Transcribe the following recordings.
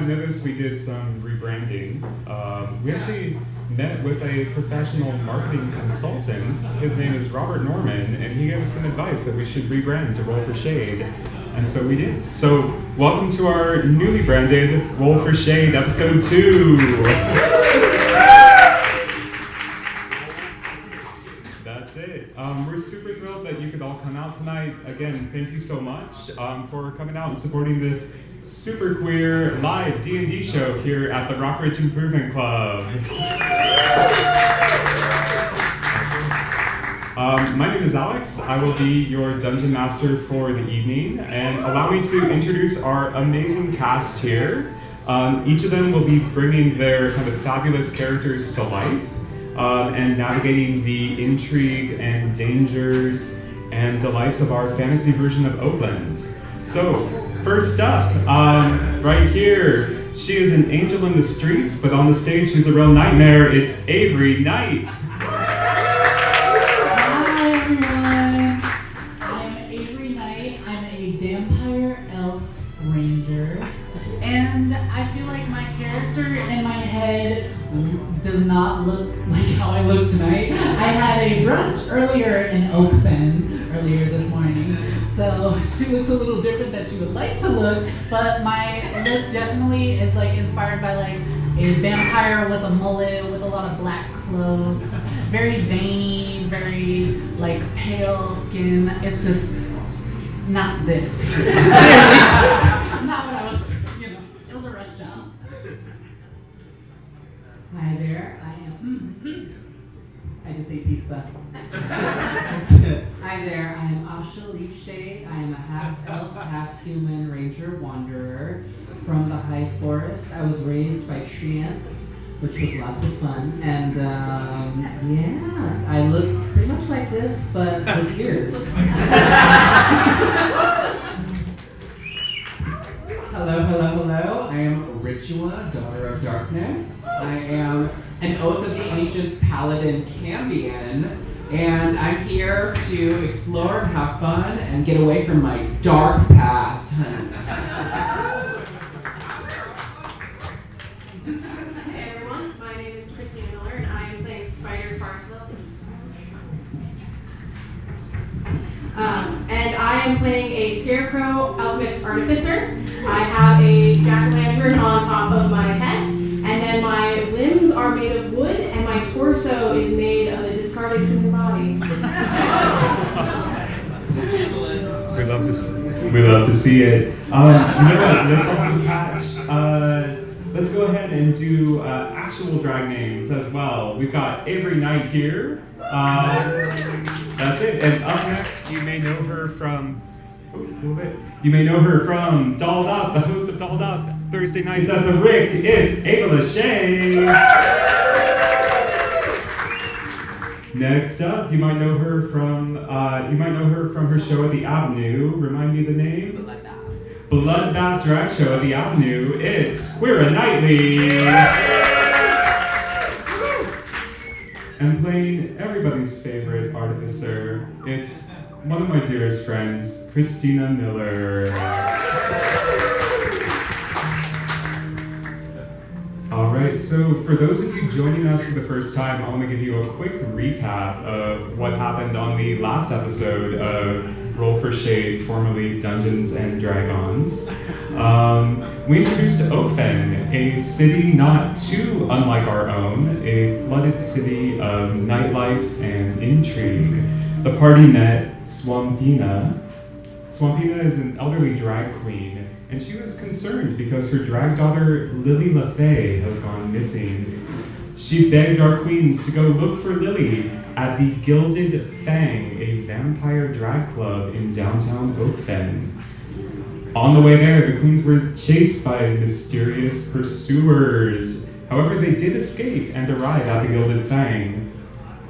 have noticed, we did some rebranding. We actually met with a professional marketing consultant. His name is Robert Norman, and he gave us some advice that we should rebrand to Roll for Shade. And so we did. So welcome to our newly branded Roll for Shade episode 2. That's it. We're super thrilled that you could all come out tonight. Again, thank you so much for coming out and supporting this super queer live D&D show here at the Rockridge Improvement Club. My name is Alex. I will be your dungeon master for the evening, and allow me to introduce our amazing cast here. Each of them will be bringing their kind of fabulous characters to life and navigating the intrigue and dangers and delights of our fantasy version of Oakland. So, first up, right here, she is an angel in the streets, but on the stage she's a real nightmare. It's Avery Knight. Hi everyone, I'm Avery Knight. I'm a vampire elf ranger, and I feel like my character in my head does not look like how I look tonight. I had a brunch earlier in Oakfen earlier this morning, so she looks a little different than she would like to look, but my look definitely is like inspired by like a vampire with a mullet, with a lot of black cloaks, very veiny, very like pale skin. It's just not this. Not what I was, it was a rush down. Hi there, I just ate pizza. Hi there, I am Asha Leafshade. I am a half-elf, half-human ranger wanderer from the high forest. I was raised by treants, which was lots of fun. And yeah, I look pretty much like this, but with ears. Hello, hello, hello. I am Ritua, Daughter of Darkness. I am an Oath of the Ancients Paladin Cambion, and I'm here to explore and have fun and get away from my dark past. Hey everyone, my name is Kristina Miller, and I am playing Spyder Farsville. And I am playing a Scarecrow Alchemist Artificer. I have a jack-o'-lantern on top of my head, and then my limbs are made of wood, and my torso is made of a discarded human body. We love to see it. You know what? Let's also catch. Let's go ahead and do actual drag names as well. We've got Avery Knight here. That's it. And up next, you may know her from. You may know her from Dolled Up, the host of Dolled Up Thursday nights at the Rick. It's LaShay. Next up, you might know her from her show at the Avenue. Remind me the name. Bloodbath Drag Show at the Avenue. It's Queera Nightly. And playing everybody's favorite artificer, it's one of my dearest friends, Kristina Miller. Alright, so for those of you joining us for the first time, I want to give you a quick recap of what happened on the last episode of Roll for Shade, formerly Dungeons and Dragons. We introduced Oakfen, a city not too unlike our own, a flooded city of nightlife and intrigue. The party met Swampina. Swampina is an elderly drag queen, and she was concerned because her drag daughter, LaFey, has gone missing. She begged our queens to go look for Lily at the Gilded Fang, a vampire drag club in downtown Oakfen. On the way there, the queens were chased by mysterious pursuers. However, they did escape and arrive at the Gilded Fang.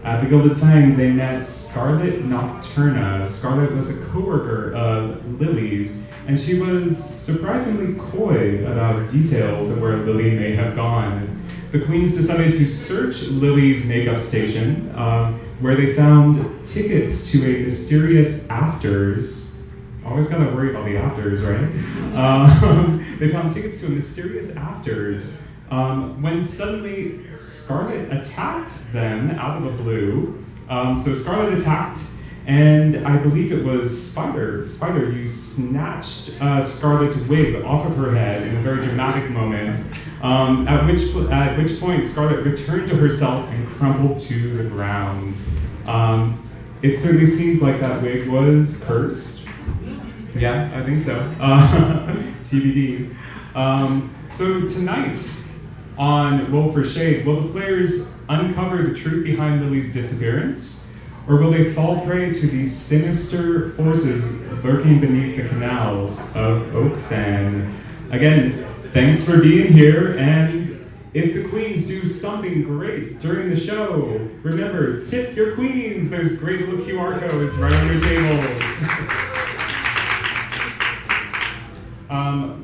At the Gilded Fang, they met Scarlet Nocturna. Scarlet was a co-worker of Lily's, and she was surprisingly coy about details of where Lily may have gone. The queens decided to search Lily's makeup station, where they found tickets to a mysterious afters Always gotta worry about the afters, right? They found tickets to a mysterious afters when suddenly Scarlet attacked them out of the blue. So Scarlet attacked, and I believe it was Spyder. Spyder, you snatched Scarlet's wig off of her head in a very dramatic moment. At which point Scarlet returned to herself and crumpled to the ground. It certainly seems like that wig was cursed. Yeah, I think so. TBD. So tonight on Roll for Shade, will the players uncover the truth behind Lily's disappearance? Or will they fall prey to the sinister forces lurking beneath the canals of Oakfen? Again, thanks for being here, and if the queens do something great during the show, remember, tip your queens. There's great little QR codes right on your tables.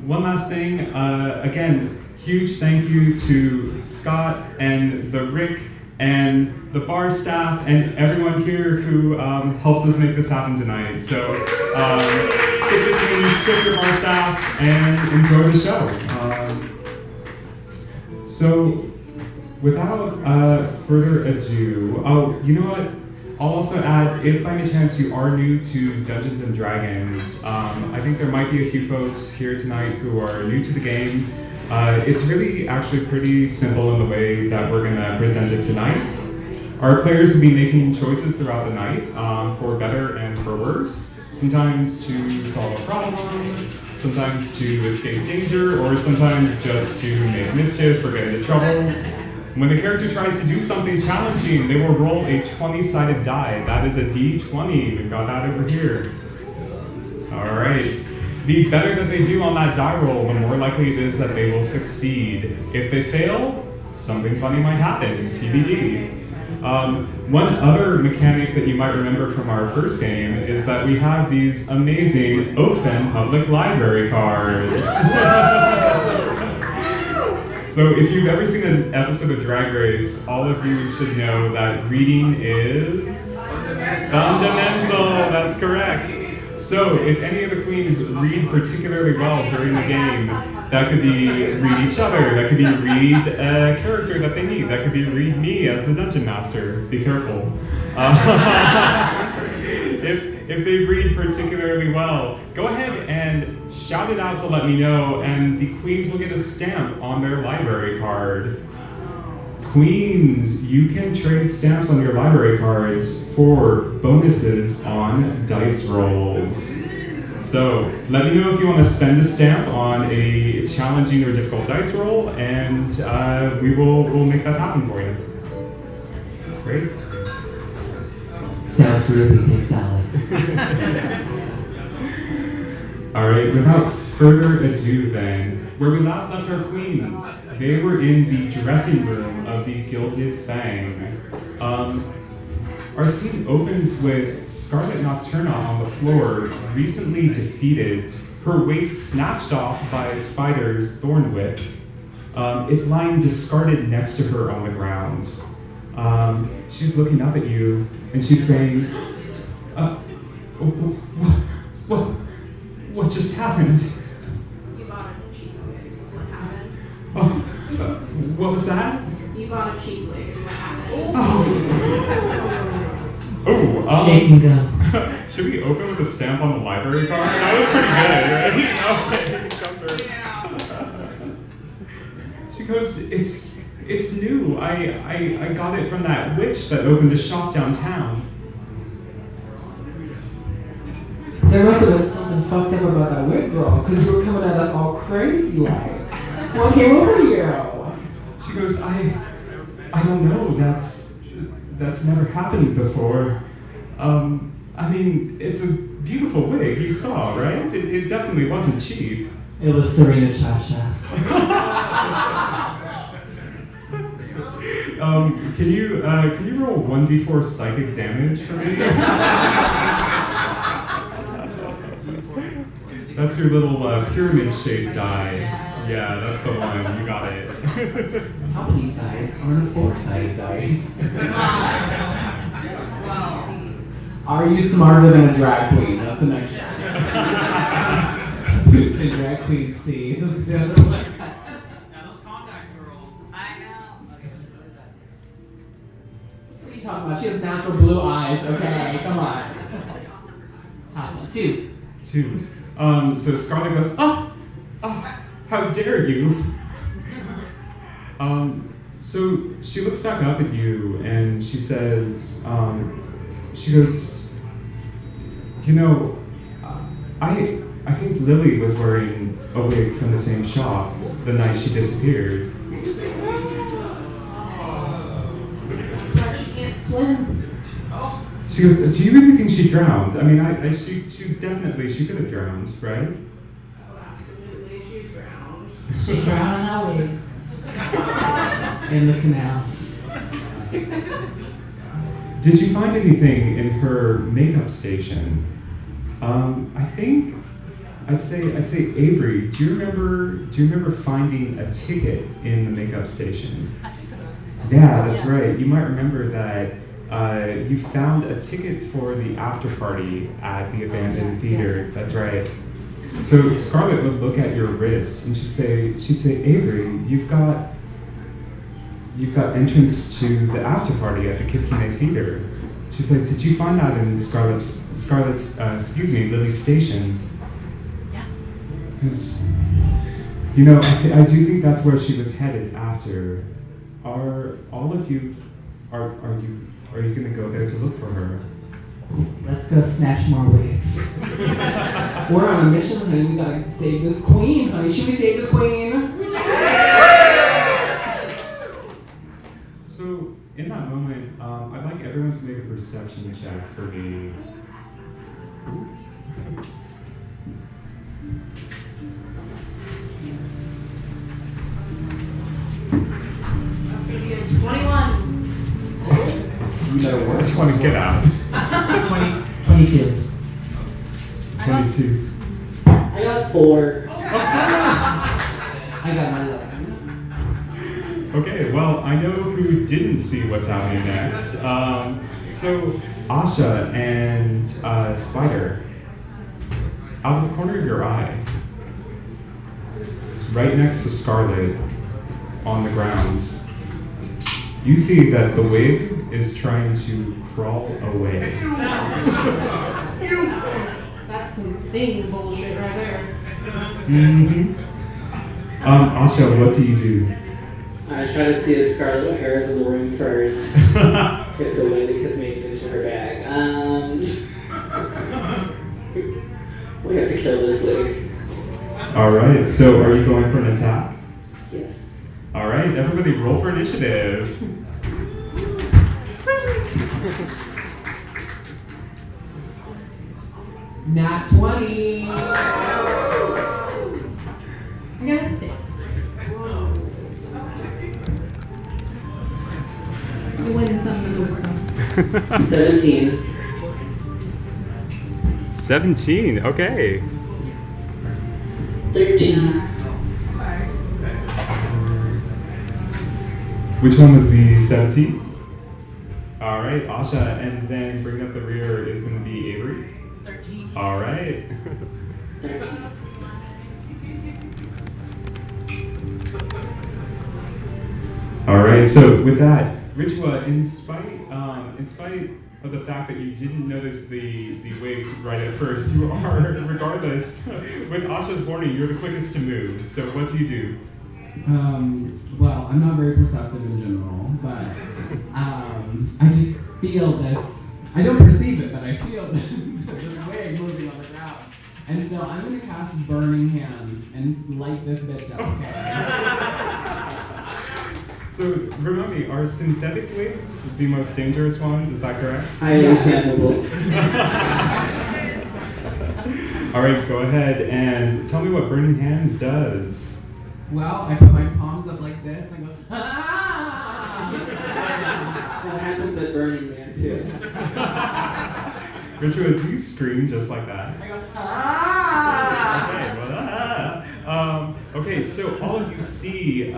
One last thing, again, huge thank you to Scott and the Rick and the bar staff and everyone here who helps us make this happen tonight. So, tip your queens, tip your bar staff, and enjoy the show. So, without further ado, oh, you know what? I'll also add, if by any chance you are new to Dungeons & Dragons, I think there might be a few folks here tonight who are new to the game. It's really actually pretty simple in the way that we're going to present it tonight. Our players will be making choices throughout the night, for better and for worse. Sometimes to solve a problem, sometimes to escape danger, or sometimes just to make mischief or get into trouble. When the character tries to do something challenging, they will roll a 20-sided die. That is a D20. We've got that over here. All right. The better that they do on that die roll, the more likely it is that they will succeed. If they fail, something funny might happen. TBD. One other mechanic that you might remember from our first game is that we have these amazing Oakfen Public Library cards. So if you've ever seen an episode of Drag Race, all of you should know that reading is fundamental. That's correct. So if any of the queens read particularly well during the game, that could be read each other, that could be read a character that they need, that could be read me as the dungeon master. Be careful. If they read particularly well, go ahead and shout it out to let me know, and the queens will get a stamp on their library card. Queens, you can trade stamps on your library cards for bonuses on dice rolls. So let me know if you want to spend a stamp on a challenging or difficult dice roll, and we'll make that happen for you. Great. Sounds really thanks, Alex. All right, without further ado then, where we last left our queens, they were in the dressing room of the Gilded Fang. Our scene opens with Scarlet Nocturna on the floor, recently defeated, her wig snatched off by Spyder's thorn whip. It's lying discarded next to her on the ground. She's looking up at you, and she's saying, what just happened? You bought a cheap wig, is what happened. What was that? You bought a cheap wig, is what happened. Shake and go. Should we open with a stamp on the library card? That was pretty good, right? Okay. She goes, it's new. I got it from that witch that opened a shop downtown. There must have been something fucked up about that wig girl, because you were coming at us all crazy like. What came over you? She goes, I don't know. That's never happened before. I mean, it's a beautiful wig. You saw, right? It definitely wasn't cheap. It was Serena Chacha. Can you roll 1d4 psychic damage for me? That's your little pyramid-shaped die. Yeah, that's the one. You got it. How many sides are a 4-sided dice? Are you smarter than a drag queen? That's the next one. The drag queen sees the other one. Now those contacts are old. I know. Okay, what is that? What are you talking about? She has natural blue eyes. Okay, come on. Top one. 2. 2. So Scarlet goes, oh, how dare you? So she looks back up at you and she says, she goes, you know, I think Lily was wearing a wig from the same shop the night she disappeared. But she can't swim. She goes, do you really think she drowned? I mean, she could have drowned, right? Oh, absolutely, she drowned. She drowned in that wig. In the canals. Did you find anything in her makeup station? I'd say Avery. Do you remember finding a ticket in the makeup station? Yeah, that's right. You might remember that you found a ticket for the after party at the abandoned theater. That's right. So Scarlet would look at your wrist and she'd say, Avery, you've got entrance to the after party at the Kitsune Theater. She's like, did you find that in Lily's station? Yeah. Because, you know, I do think that's where she was headed after. Are all of you, are you gonna go there to look for her? Let's go snatch more wigs. We're on a mission, honey. We gotta save this queen, honey. Should we save this queen? So, in that moment, I'd like everyone to make a perception check for me. That's gonna be a 21. You better work. 20, get out. 22. 22. I got 4. I got my 11. Okay, well, I know who didn't see what's happening next. So, Asha and Spyder, out of the corner of your eye, right next to Scarlet, on the ground, you see that the wig is trying to crawl away. That's some thing bullshit right there. Mm-hmm. Asha, what do you do? I try to see if Scarlet O'Hara is in the room first. If the wig has made it into her bag. We have to kill this wig. Alright, so are you going for an attack? Yes. Alright, everybody roll for initiative. Nat 20. I got a 6. You win some, you lose some. 17. 17, okay. 13. Which one was the 17? Alright, Asha, and then bring up the rear is going to be Avery. 13. Alright. 13. Alright, so with that, Ritua, in spite of the fact that you didn't notice the wig right at first, you are, regardless, with Asha's warning, you're the quickest to move. So what do you do? Well, I'm not very perceptive in general, but I just feel this. I don't perceive it, but I feel this wig moving on the ground. And so I'm going to cast Burning Hands and light this bitch up, okay? So remind me, are synthetic wigs the most dangerous ones? Is that correct? I am flammable. All right, go ahead and tell me what Burning Hands does. Well, I put my palms up like this and go, ah! That happens at Burning Man too. Ritua, do you scream just like that? I go, ah! Okay, well, Okay, so all of you see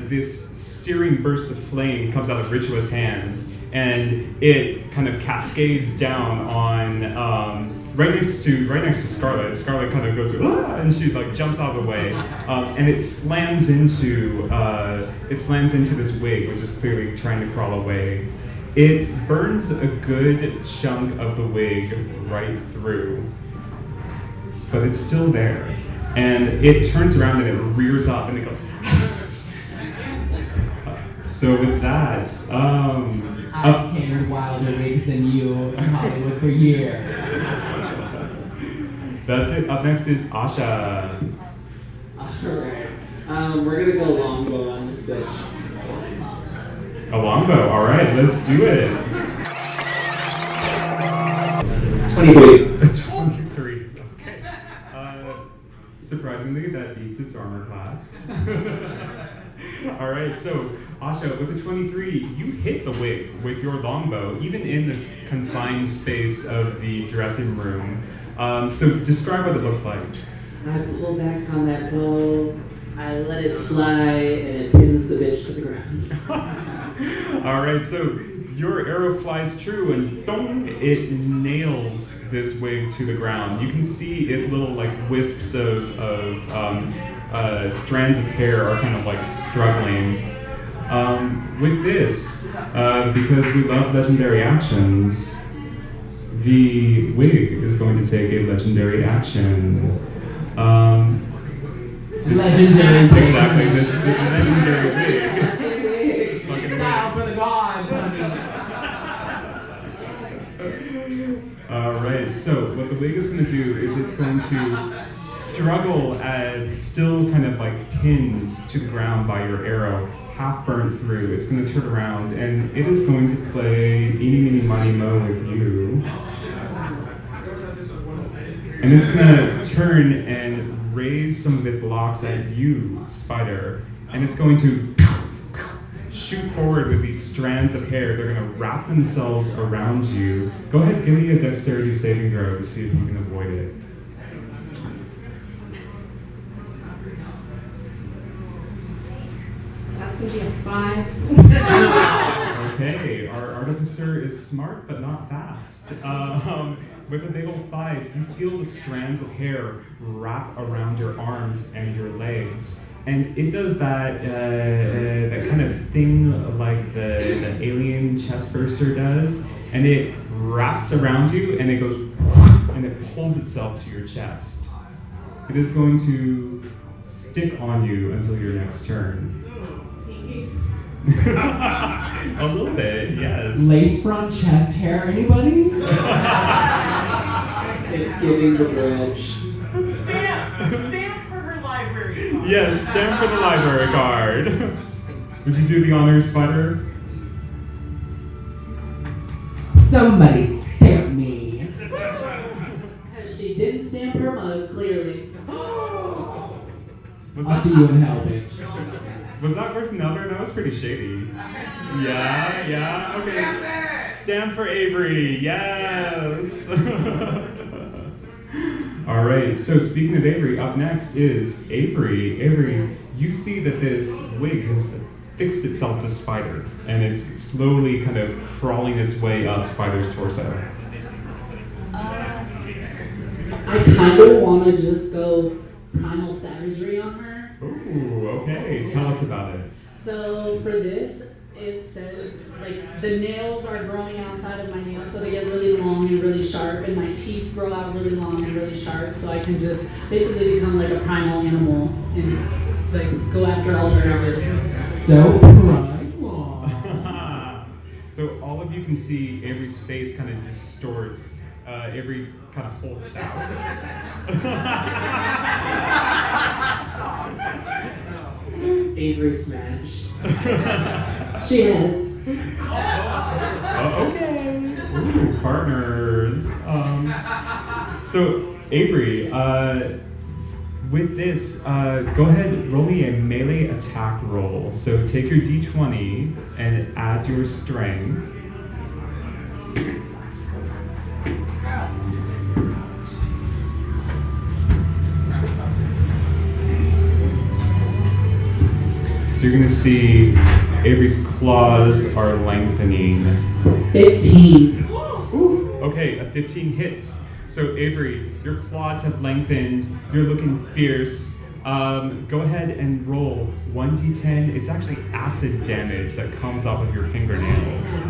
this searing burst of flame comes out of Ritua's hands, and it kind of cascades down on right next to Scarlet. Scarlet kind of goes "Ah!" and she like jumps out of the way, and it slams into this wig, which is clearly trying to crawl away. It burns a good chunk of the wig right through, but it's still there. And it turns around and it rears up and it goes. So with that, I've carried wilder wigs than you in Hollywood for years. That's it. Up next is Asha. Alright. We're gonna go longbow on this bitch. A longbow. All right, let's do it. 23. 23. Okay. Surprisingly, that beats its armor class. All right, so Asha, with a 23, you hit the wig with your longbow, even in this confined space of the dressing room. So describe what it looks like. I pull back on that bow, I let it fly, and it pins the bitch to the ground. All right, so your arrow flies true and dong, it nails this wig to the ground. You can see its little like wisps of strands of hair are kind of like struggling. With this, because we love legendary actions, the wig is going to take a legendary action. Legendary wig. Exactly, this legendary wig. This fucking wig. Style for the gods, honey. Alright, so what the wig is going to do is it's going to struggle and still kind of like pinned to the ground by your arrow, half burnt through. It's going to turn around and it is going to play Eeny, Meeny, Miny, Mo with you. And it's going to turn and raise some of its locks at you, Spyder. And it's going to shoot forward with these strands of hair. They're going to wrap themselves around you. Go ahead, give me a dexterity saving throw to see if you can avoid it. That's gonna be a 5. Okay, our artificer is smart but not fast. With a big old 5, you feel the strands of hair wrap around your arms and your legs. And it does that kind of thing like the alien chest burster does. And it wraps around you and it goes and it pulls itself to your chest. It is going to stick on you until your next turn. A little bit, yes. Lace front chest hair, anybody? It's giving the bridge. Stamp for her library card. Yes, stamp for the library card. Would you do the honors, Spyder? Somebody stamp me. Because she didn't stamp her mug, clearly. Was I'll see you in hell, bitch. Was that worth another? That was pretty shady. Yeah, okay. Stamp for Avery, yes! Alright, so speaking of Avery, up next is Avery. Avery, you see that this wig has fixed itself to Spyder, and it's slowly kind of crawling its way up Spyder's torso. I kind of want to just go primal savagery on her. Ooh, okay. Tell us about it. So for this, it says, like, the nails are growing outside of my nails, so they get really long and really sharp, and my teeth grow out really long and really sharp, so I can just basically become like a primal animal and like go after all the urges. So primal. So all of you can see Avery's face kind of distorts. Avery kind of hulks out. Avery smash. She is. Okay. Ooh, partners. So Avery, with this, go ahead, roll me a melee attack roll. So take your d20 and add your strength. So you're gonna see Avery's claws are lengthening. 15. Ooh, okay, a 15 hits. So Avery, your claws have lengthened. You're looking fierce. Go ahead and roll 1d10. It's actually acid damage that comes off of your fingernails.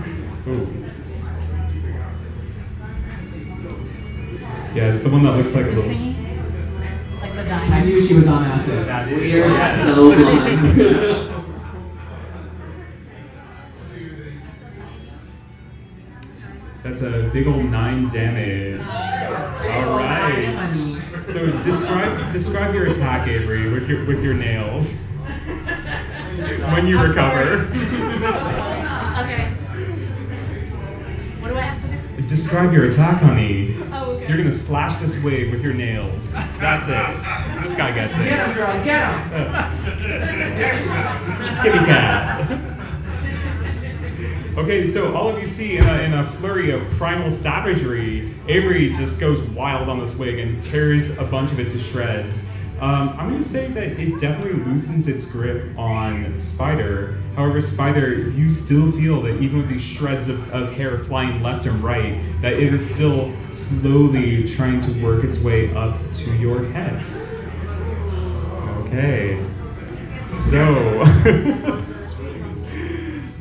Ooh. Yeah, it's the one that looks like a little. Like the I diamond. knew she was on acid. That is. We are Yes. so on. That's a big old 9 damage. All right. Honey. So describe your attack, Avery, with your nails. When you recover. Okay. What do I have to do? Describe your attack, honey. Oh, okay. You're gonna slash this wave with your nails. That's it. This guy gets it. Get him, girl, get him. Kitty cat. Okay, so all of you see in a flurry of primal savagery, Avery just goes wild on this wig and tears a bunch of it to shreds. I'm going to say that it definitely loosens its grip on Spyder. However, Spyder, you still feel that even with these shreds of hair flying left and right, that it is still slowly trying to work its way up to your head. Okay. So...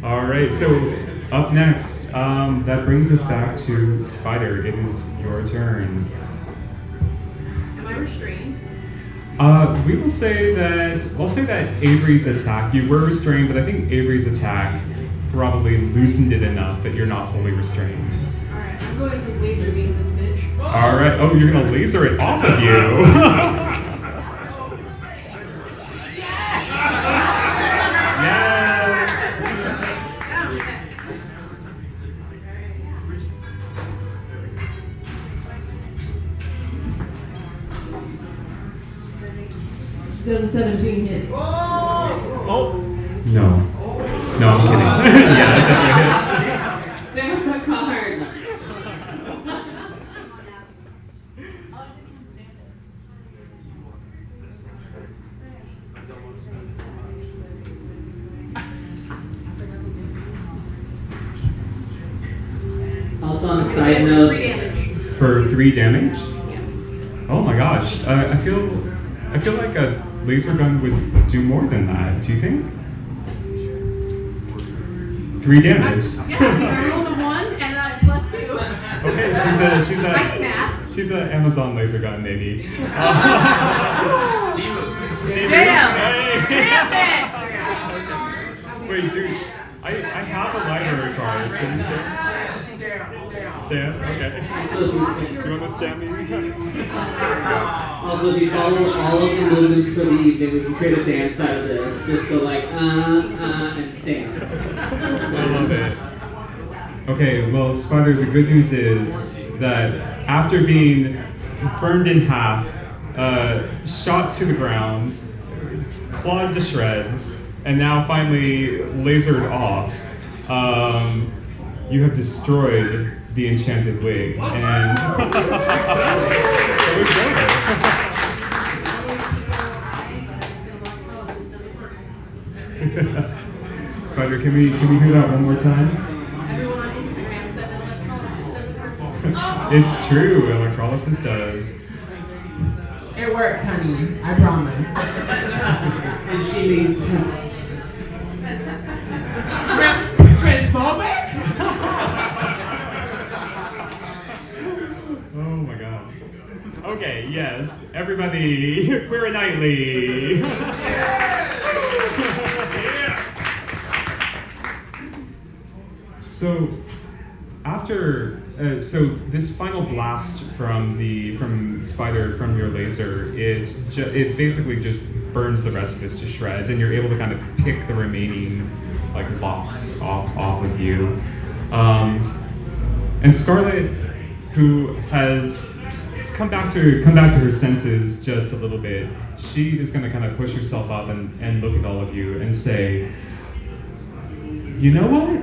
All right, so up next, that brings us back to Spyder. It is your turn. Am I restrained? We will say that, I'll say that Avery's attack, you were restrained, but I think Avery's attack probably loosened it enough that you're not fully restrained. Alright, I'm going to laser beam this bitch. All right, oh, you're gonna laser it off of you. Does a 17 hit? Oh! No. No, I'm kidding. Yeah, that definitely hits. Stand on the card. Also on a side 3 note, damage. For 3 damage? Yes. Oh my gosh, I feel like a laser gun would do more than that. Do you think? 3 damage. Yeah, I rolled a 1 and a +2. Okay, I can math. she's a Amazon laser gun, maybe. Wait, dude, I have a library card. Should we stand? Stand? Okay. also Do you want to stand me? if you follow all of the movements for the evening, we can create a dance out of this. Just go like, and stand. I love it. Okay, well, Spyder, the good news is that after being burned in half, shot to the ground, clawed to shreds, and now finally lasered off, you have destroyed the enchanted wig, and it was good. Spyder, can we hear that one more time? Everyone on Instagram said that electrolysis doesn't work. It's true, electrolysis does. It works, honey. I promise. And she means Transphobic? Oh my god. Okay, yes, everybody, Queera Nightly. So, after, so this final blast from Spyder, from your laser, it basically just burns the rest of this to shreds, and you're able to kind of pick the remaining like locks off of you. And Scarlet, who has come back to her senses just a little bit, she is going to kind of push herself up and look at all of you and say, you know what?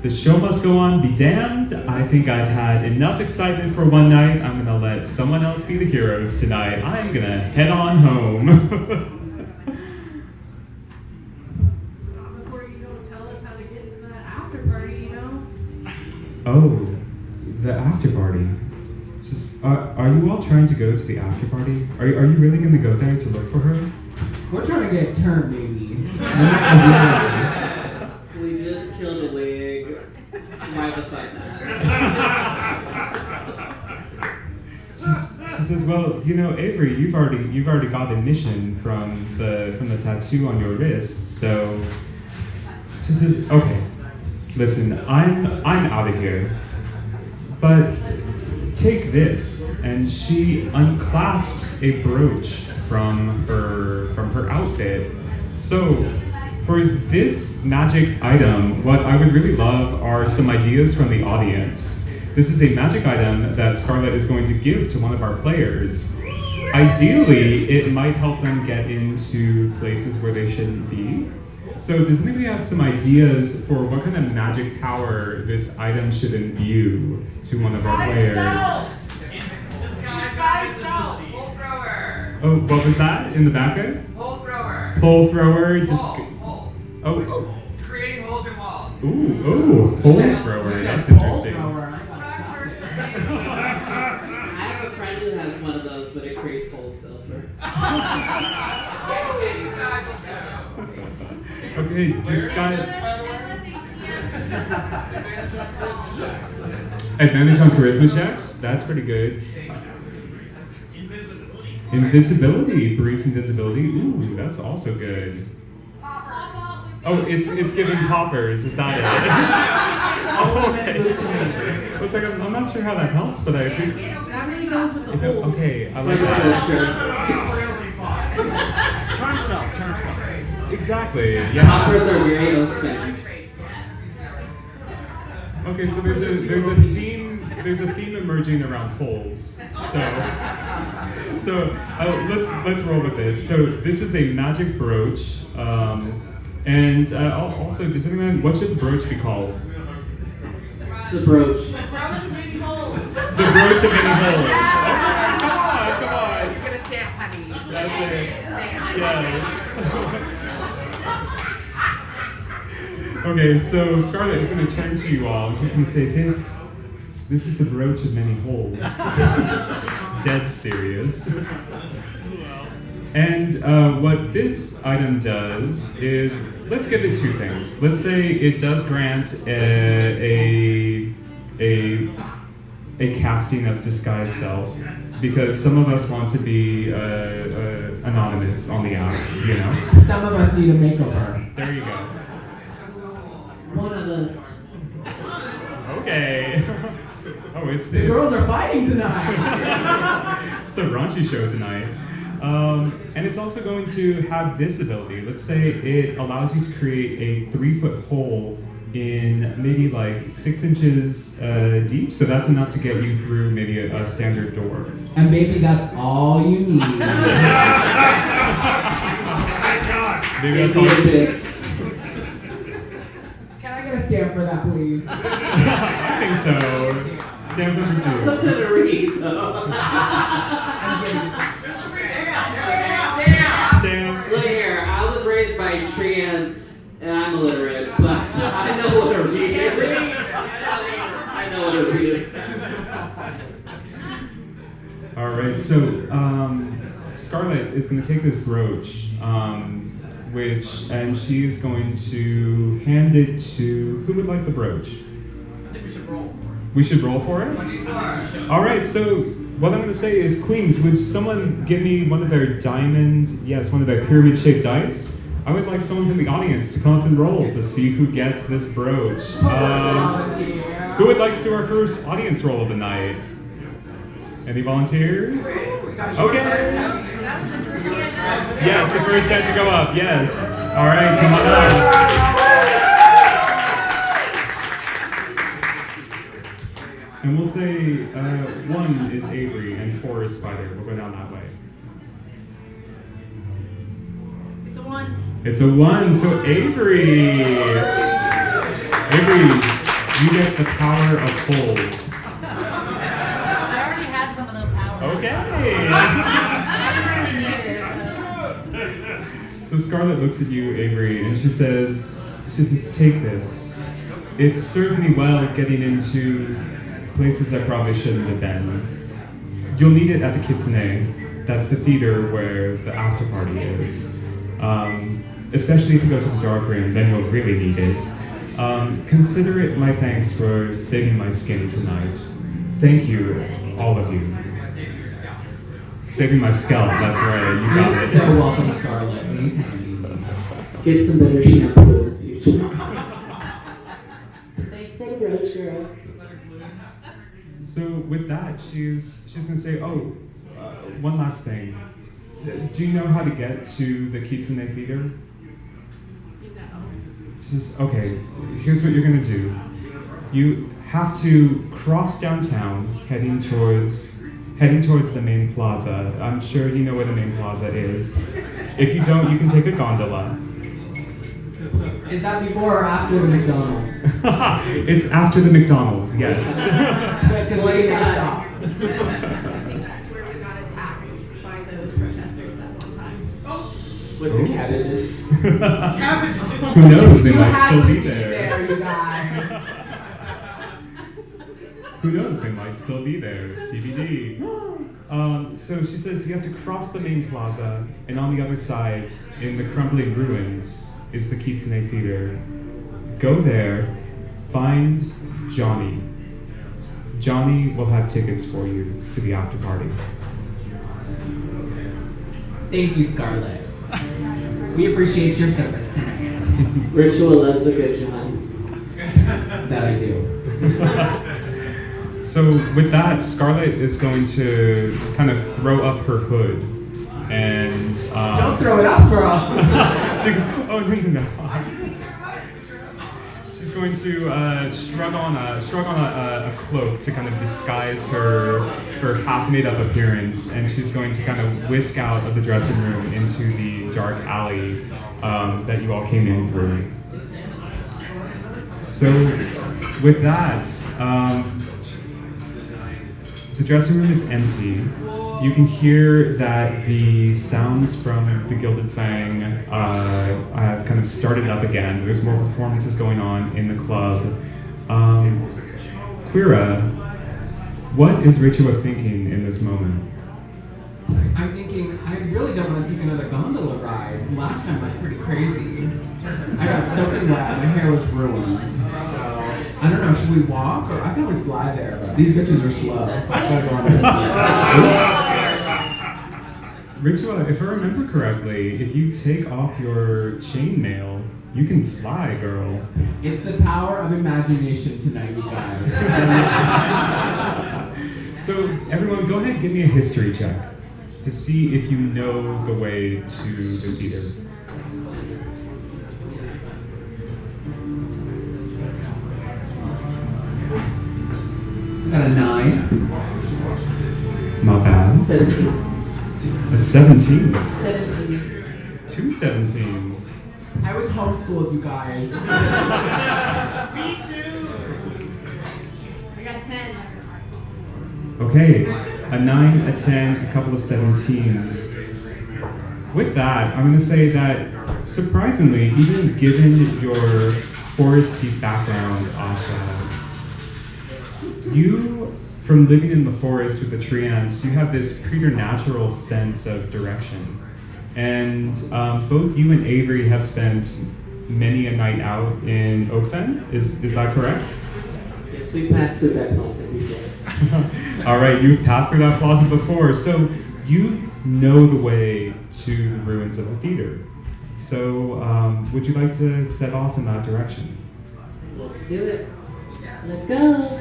The show must go on, be damned. I think I've had enough excitement for one night. I'm gonna let someone else be the heroes tonight. I'm gonna head on home. Oh, the after party. Just, are you all trying to go to the after party? Are you really going to go there to look for her? We're trying to get turned, baby. We just killed a wig. Why the fuck not? She says, well, you know, Avery, you've already got admission from the tattoo on your wrist, so she says, okay, listen, I'm out of here, but take this, and she unclasps a brooch from her outfit. So for this magic item, what I would really love are some ideas from the audience. This is a magic item that Scarlett is going to give to one of our players. Ideally, it might help them get into places where they shouldn't be. So does anybody have some ideas for what kind of magic power this item should imbue to one of our players? Disguise self! Pole thrower! Oh, what was that in the back end? Pole thrower! Pole thrower. Hole. Oh. Creating holes in walls. Ooh, pole thrower. That's interesting. I have a friend who has one of those, but it creates holes elsewhere. Okay, disguise. Advantage on charisma checks. That's pretty good. Invisibility, brief invisibility. Ooh, that's also good. Oh, it's giving poppers. Is that it? Oh, okay. I was like, I'm not sure how that helps, but I appreciate. That really goes with the holes. Okay, I like that. Charm spell. Exactly. Yeah. Poppers are very Oakfen. Okay, so there's a theme emerging around holes. So let's roll with this. So this is a magic brooch, and also does anyone, what should the brooch be called? The brooch. The brooch of many holes. Oh, come on. You're gonna stamp, honey. That's it. Yes. Okay, so Scarlett is going to turn to you all. She's going to say, this is the brooch of many holes. Dead serious. And what this item does is, let's give it two things. Let's say it does grant a casting of disguise self, because some of us want to be anonymous on the apps, you know? Some of us need a makeover. There you go. One of us. Okay. Oh, it's The girls are fighting tonight. it's the raunchy show tonight. And it's also going to have this ability. Let's say it allows you to create a 3-foot hole in maybe like 6 inches deep. So that's enough to get you through maybe a standard door. And maybe that's all you need. Maybe that's all it is. Can I get a stamp for that, please? I think so. Stamp number 2. Listen to read, though. Stamp. Look here, I was raised by treants, and I'm illiterate, but I know what a read is. I know what a read is. All right, so Scarlett is going to take this brooch, and she is going to hand it to, who would like the brooch? I think we should roll for it. We should roll for it? All right, so what I'm going to say is, Queens, would someone give me one of their diamonds, yes, one of their pyramid-shaped dice? I would like someone from the audience to come up and roll to see who gets this brooch. Who would like to do our first audience roll of the night? Any volunteers? Okay. Yes, the first hand to go up, yes. All right, come on up. And we'll say 1 is Avery and 4 is Spyder. We'll go down that way. It's a 1. It's a 1, so Avery. Avery, you get the power of holes. I already had some of those powers. Okay. I didn't really need it. So Scarlett looks at you, Avery, and she says, take this. It served me well getting into places I probably shouldn't have been. You'll need it at the Kitsune. That's the theater where the after party is. Especially if you go to the dark room, then you'll really need it. Consider it my thanks for saving my skin tonight. Thank you, all of you. Saving my scalp, that's right, you got You're it. so welcome, Scarlett. Anytime you need. Get some better shampoo in the future. Thanks for the brooch, girl. So with that, she's gonna say, one last thing. Do you know how to get to the Kitsune Theater? She says, okay, here's what you're gonna do. You have to cross downtown, heading towards the main plaza. I'm sure you know where the main plaza is. If you don't, you can take a gondola. Is that before or after the McDonald's? It's after the McDonald's, yes. Good, because we gotta stop. I think that's where we got attacked by those protesters that one time. With the cabbages. Who knows, they You might had still to be be there. you guys. Who knows, they might still be there, TBD. So she says you have to cross the main plaza, and on the other side, in the crumbling ruins, is the Kitsune Theater. Go there, find Johnny. Johnny will have tickets for you to the after party. Thank you, Scarlett. We appreciate your service tonight. Ritual loves a good John. That I do. So with that, Scarlett is going to kind of throw up her hood and Don't throw it up, girl. no. She's going to shrug on a cloak to kind of disguise her half made up appearance, and she's going to kind of whisk out of the dressing room into the dark alley that you all came in through. So with that, the dressing room is empty. You can hear that the sounds from the Gilded Fang have kind of started up again. There's more performances going on in the club. Queera, what is Ritua thinking in this moment? I'm thinking, I really don't want to take another gondola ride. Last time was pretty crazy. I got soaking wet, my hair was ruined. So, I don't know, should we walk? Or I can always fly there, but these bitches are slow, so I gotta go on this. Ritua, if I remember correctly, if you take off your chainmail, you can fly, girl. It's the power of imagination tonight, you guys. So, everyone, go ahead and give me a history check to see if you know the way to the theater. Got a 9. Not bad. 17. A 17. 17. 2 17s. I was homeschooled, you guys. Me too. I got 10. Okay, a 9, a 10, a couple of 17s. With that, I'm going to say that, surprisingly, even given your foresty background, Asha, you, from living in the forest with the tree ants, you have this preternatural sense of direction. And both you and Avery have spent many a night out in Oakfen, is that correct? Yes, we passed through that plaza before. All right, you've passed through that plaza before, so you know the way to the ruins of the theater. So would you like to set off in that direction? Let's do it. Let's go.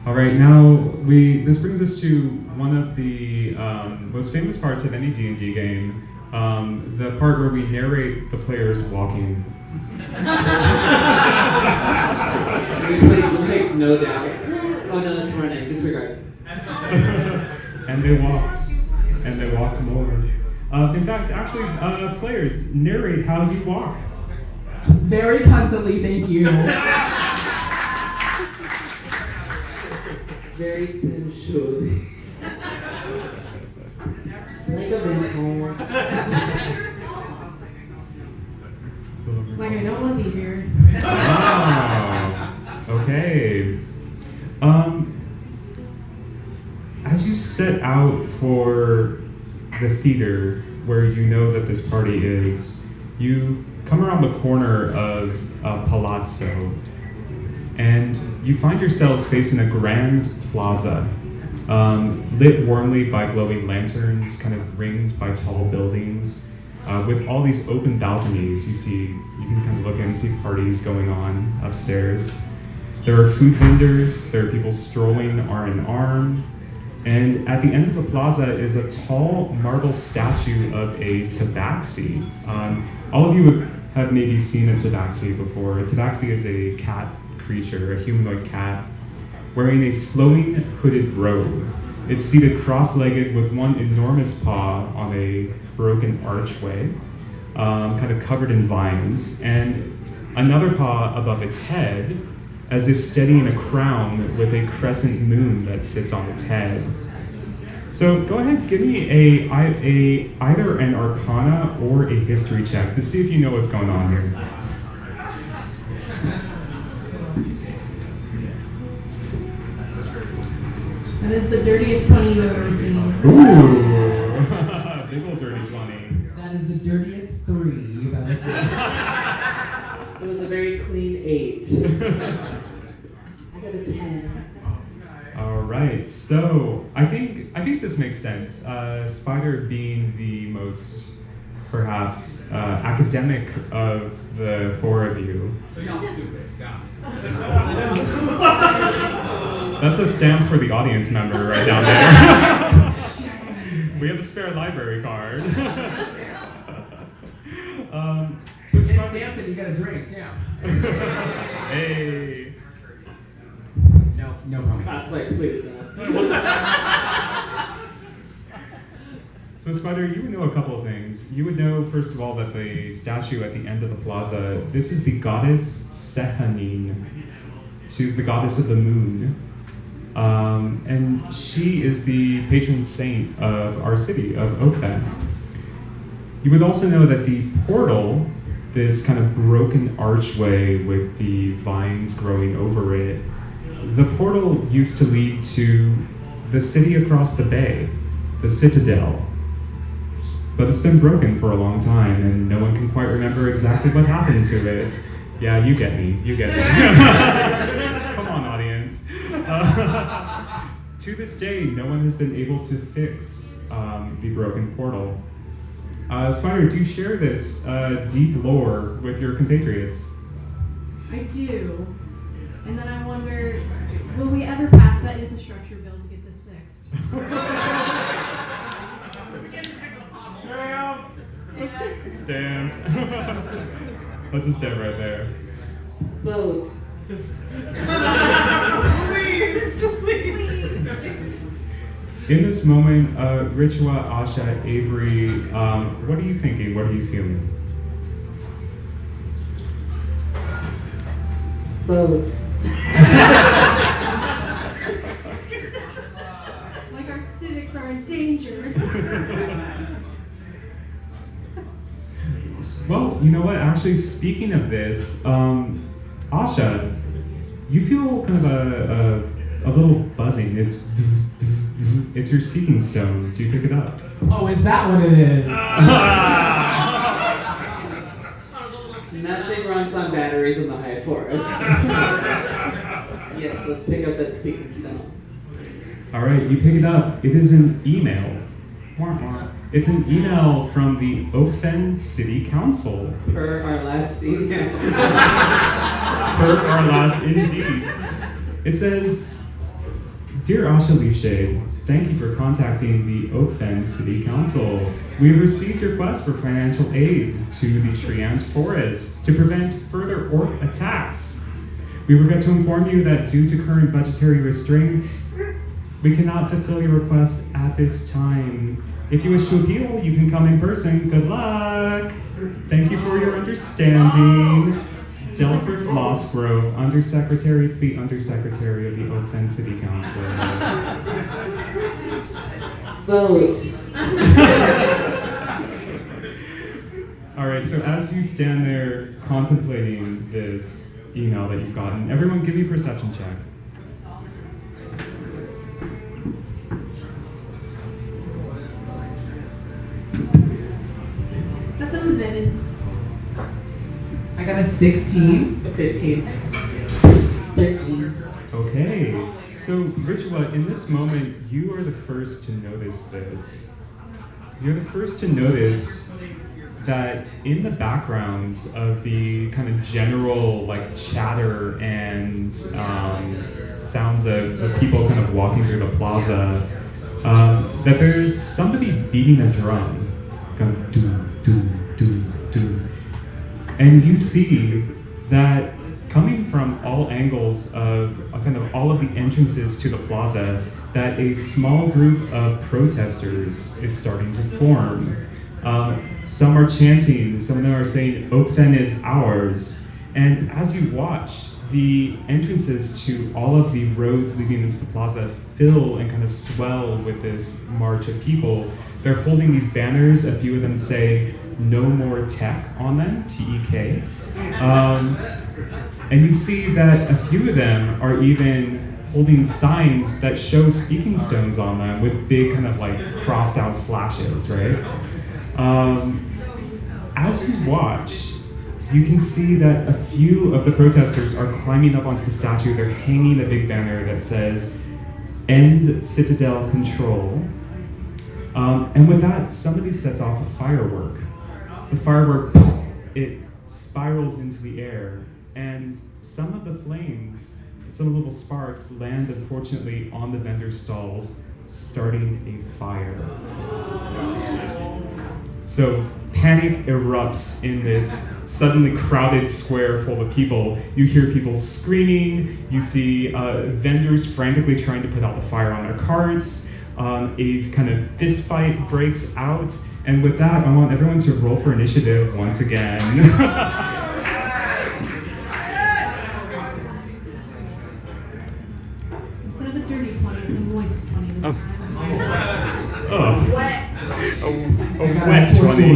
All right, now this brings us to one of the most famous parts of any D&D game, the part where we narrate the players walking. We take no doubt. Oh no, that's running. Disregard. And they walked more. In fact, actually, players, narrate how you walk. Very puntily, thank you. Very sensually. Like a vampire. Like I don't want to be here. Oh, okay. As you set out for the theater where you know that this party is, you come around the corner of a palazzo, and you find yourselves facing a grand plaza, lit warmly by glowing lanterns, kind of ringed by tall buildings, with all these open balconies. You can kind of look in and see parties going on upstairs. There are food vendors, there are people strolling arm in arm, and at the end of the plaza is a tall marble statue of a tabaxi. All of you would have maybe seen a tabaxi before. A tabaxi is a cat creature, a humanoid cat, wearing a flowing hooded robe. It's seated cross-legged with one enormous paw on a broken archway, kind of covered in vines, and another paw above its head, as if steadying a crown with a crescent moon that sits on its head. So go ahead, give me either an Arcana or a History check to see if you know what's going on here. That is the dirtiest 20 you've ever seen. Ooh, big old dirty 20. That is the dirtiest 3 you've ever seen. It was a very clean 8. I got a 10. All right, so I think this makes sense. Spyder being the most, perhaps, academic of the four of you. So y'all stupid. Yeah. That's a stamp for the audience member right down there. We have a spare library card. So It's Spyder, stamps and you get a drink, damn. hey. No problem. That's like, please. So Spyder, you would know a couple of things. You would know, first of all, that the statue at the end of the plaza, this is the goddess Sehanine. She's the goddess of the moon. And she is the patron saint of our city, of Oakland. You would also know that the portal, this kind of broken archway with the vines growing over it, the portal used to lead to the city across the bay, the Citadel. But it's been broken for a long time, and no one can quite remember exactly what happened to it. Yeah, you get me. Come on, audience. To this day, no one has been able to fix the broken portal. Spyder, do you share this deep lore with your compatriots? I do. And then I wonder, will we ever pass that infrastructure bill to get this fixed? Stamp. That's a stamp right there. Vote. In this moment, Ritua, Asha, Avery, what are you thinking? What are you feeling? Vote. Like our civics are in danger. Well, you know what? Actually, speaking of this, Asha, you feel kind of a little buzzing. It's your speaking stone. Do you pick it up? Oh, is that what it is? Nothing runs on batteries in the high forest. Yes, let's pick up that speaking stone. All right, you pick it up. It is an email. It's an email from the Oakfen City Council. Per our last email. Per our last, indeed. It says, "Dear Asha Leafshade, thank you for contacting the Oakfen City Council. We have received requests for financial aid to the Treant Forest to prevent further orc attacks. We regret to inform you that due to current budgetary restraints, we cannot fulfill your request at this time. If you wish to appeal, you can come in person. Good luck. Thank you for your understanding. Delford Mossgrove, Undersecretary to the Undersecretary of the Oakland City Council." Vote. All right, so as you stand there contemplating this email that you've gotten, everyone give me a perception check. That's 11. I got a 16. 15. 13. Okay, so Ritua, in this moment, you are the first to notice this. You're the first to notice that in the background of the kind of general like chatter and sounds of people kind of walking through the plaza, that there's somebody beating a drum, kind of do, do, do, do. And you see that coming from all angles of kind of all of the entrances to the plaza, that a small group of protesters is starting to form. Some are chanting, some of them are saying, Oakfen is ours. And as you watch, the entrances to all of the roads leading into the plaza fill and kind of swell with this march of people. They're holding these banners, a few of them say, no more tech on them, TEK. And you see that a few of them are even holding signs that show speaking stones on them with big kind of like crossed out slashes, right? As you watch, you can see that a few of the protesters are climbing up onto the statue. They're hanging a big banner that says, End Citadel Control. And with that, somebody sets off a firework. The firework, it spirals into the air, and some of the flames, some little sparks land unfortunately on the vendor stalls, starting a fire. So panic erupts in this suddenly crowded square full of people. You hear people screaming, you see vendors frantically trying to put out the fire on their carts. A kind of fist fight breaks out, and with that, I want everyone to roll for initiative once again. Instead of a dirty 20, it's a moist 20. Oh. Wet. A wet 20.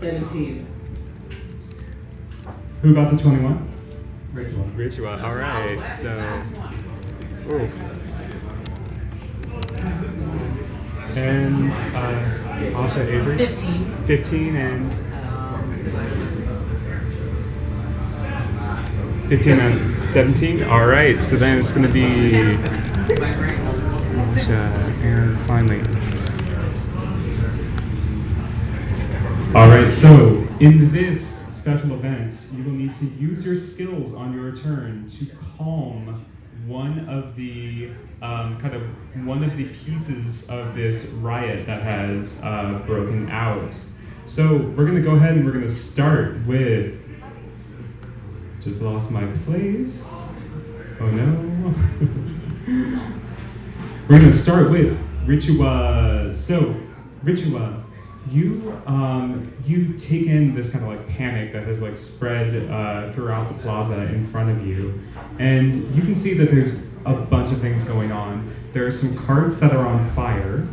17. Who got the 21? Ritua. Ritua, all right, so. Oh. And Asha, Avery? 15. 15 and 15 and 17. All right, so then it's going to be Asha and finally. All right, so in this special event, you will need to use your skills on your turn to calm one of the pieces of this riot that has broken out. So we're gonna go ahead and we're gonna start with, just lost my place. Oh no. We're gonna start with Ritua. So Ritua, you take in this kind of like panic that has like spread throughout the plaza in front of you, and you can see that there's a bunch of things going on. There are some carts that are on fire.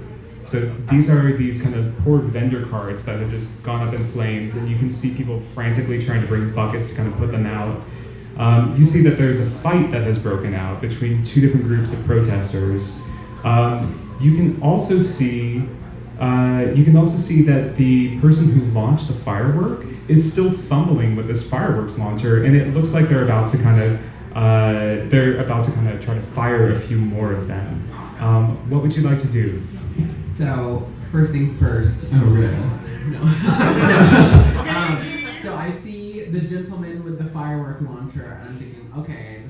So these are these kind of poor vendor carts that have just gone up in flames, and you can see people frantically trying to bring buckets to kind of put them out. You see that there's a fight that has broken out between two different groups of protesters. You can also see that the person who launched the firework is still fumbling with this fireworks launcher, and it looks like they're about to kind of try to fire a few more of them. What would you like to do? So, first things first. Oh, realist. No. So I see the gentleman with the firework launcher, and I'm thinking, okay,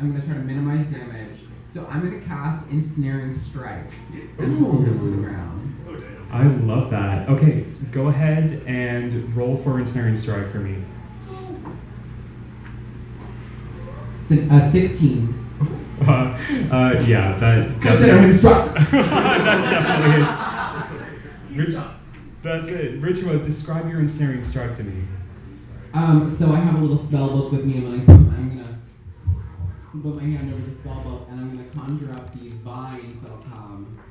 I'm gonna try to minimize damage. So I'm gonna cast Ensnaring Strike and hold him to the ground. I love that. Okay, go ahead and roll for Ensnaring Strike for me. It's a 16. Yeah, that Consider him definitely. struck. That definitely is. That's it. Ritua, describe your Ensnaring Strike to me. So I have a little spell book with me, and I'm gonna put my hand over the spell book, and I'm gonna conjure up these vines. So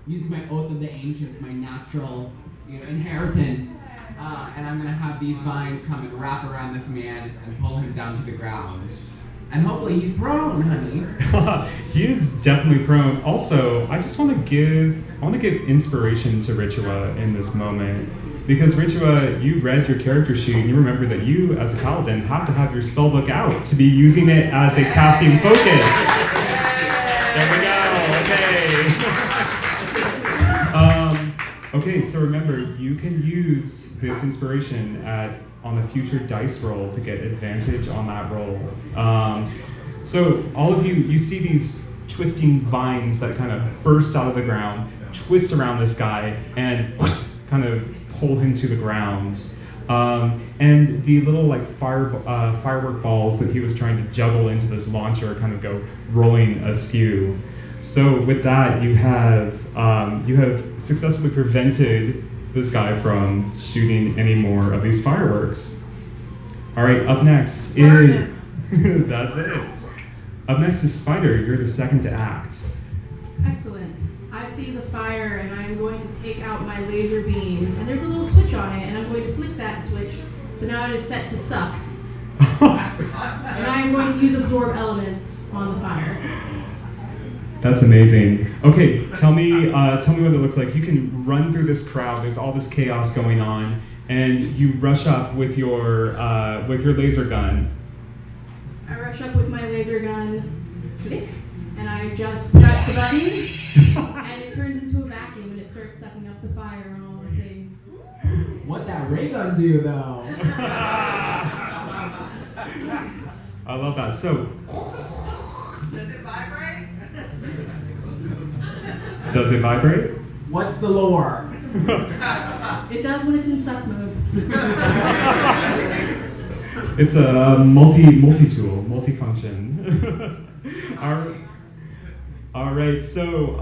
using my Oath of the Ancients, my natural inheritance, And I'm gonna have these vines come and wrap around this man and pull him down to the ground. And hopefully he's prone, honey. He is definitely prone. Also, I just want to give inspiration to Ritua in this moment. Because Ritua, you read your character sheet and you remember that you, as a paladin, have to have your spellbook out to be using it as a casting focus. There we go. Okay. Okay. So remember, you can use this inspiration on a future dice roll to get advantage on that roll. So all of you see these twisting vines that kind of burst out of the ground, twist around this guy, and kind of pull him to the ground. And the little like firework balls that he was trying to juggle into this launcher kind of go rolling askew. So with that, you have successfully prevented this guy from shooting any more of these fireworks. All right, up next is that's it. Up next is Spyder. You're the second to act. Excellent. I see the fire and I'm going to take out my laser beam. And there's a little switch on it and I'm going to flick that switch. So now it is set to suck. And I'm going to use absorb elements on the fire. That's amazing. Okay, tell me what it looks like. You can run through this crowd. There's all this chaos going on, and you rush up with your laser gun. I rush up with my laser gun, click, and I just press the button, and it turns into a vacuum, and it starts sucking up the fire and all the things. What that ray gun do, though? I love that. So, Does it vibrate? does it vibrate? What's the lore? It does when it's in suck mode. It's a multi-tool, multi-function. All right. So,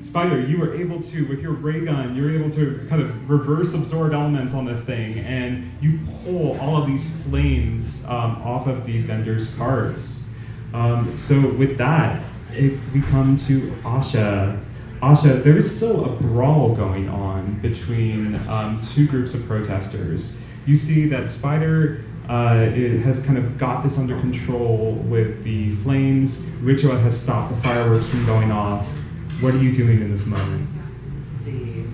Spyder, you were able to, with your ray gun, you were able to kind of reverse absorb elements on this thing, and you pull all of these flames off of the vendor's carts. So with that, we come to Asha. Asha, there is still a brawl going on between two groups of protesters. You see that Spyder it has kind of got this under control with the flames. Ritua has stopped the fireworks from going off. What are you doing in this moment? See,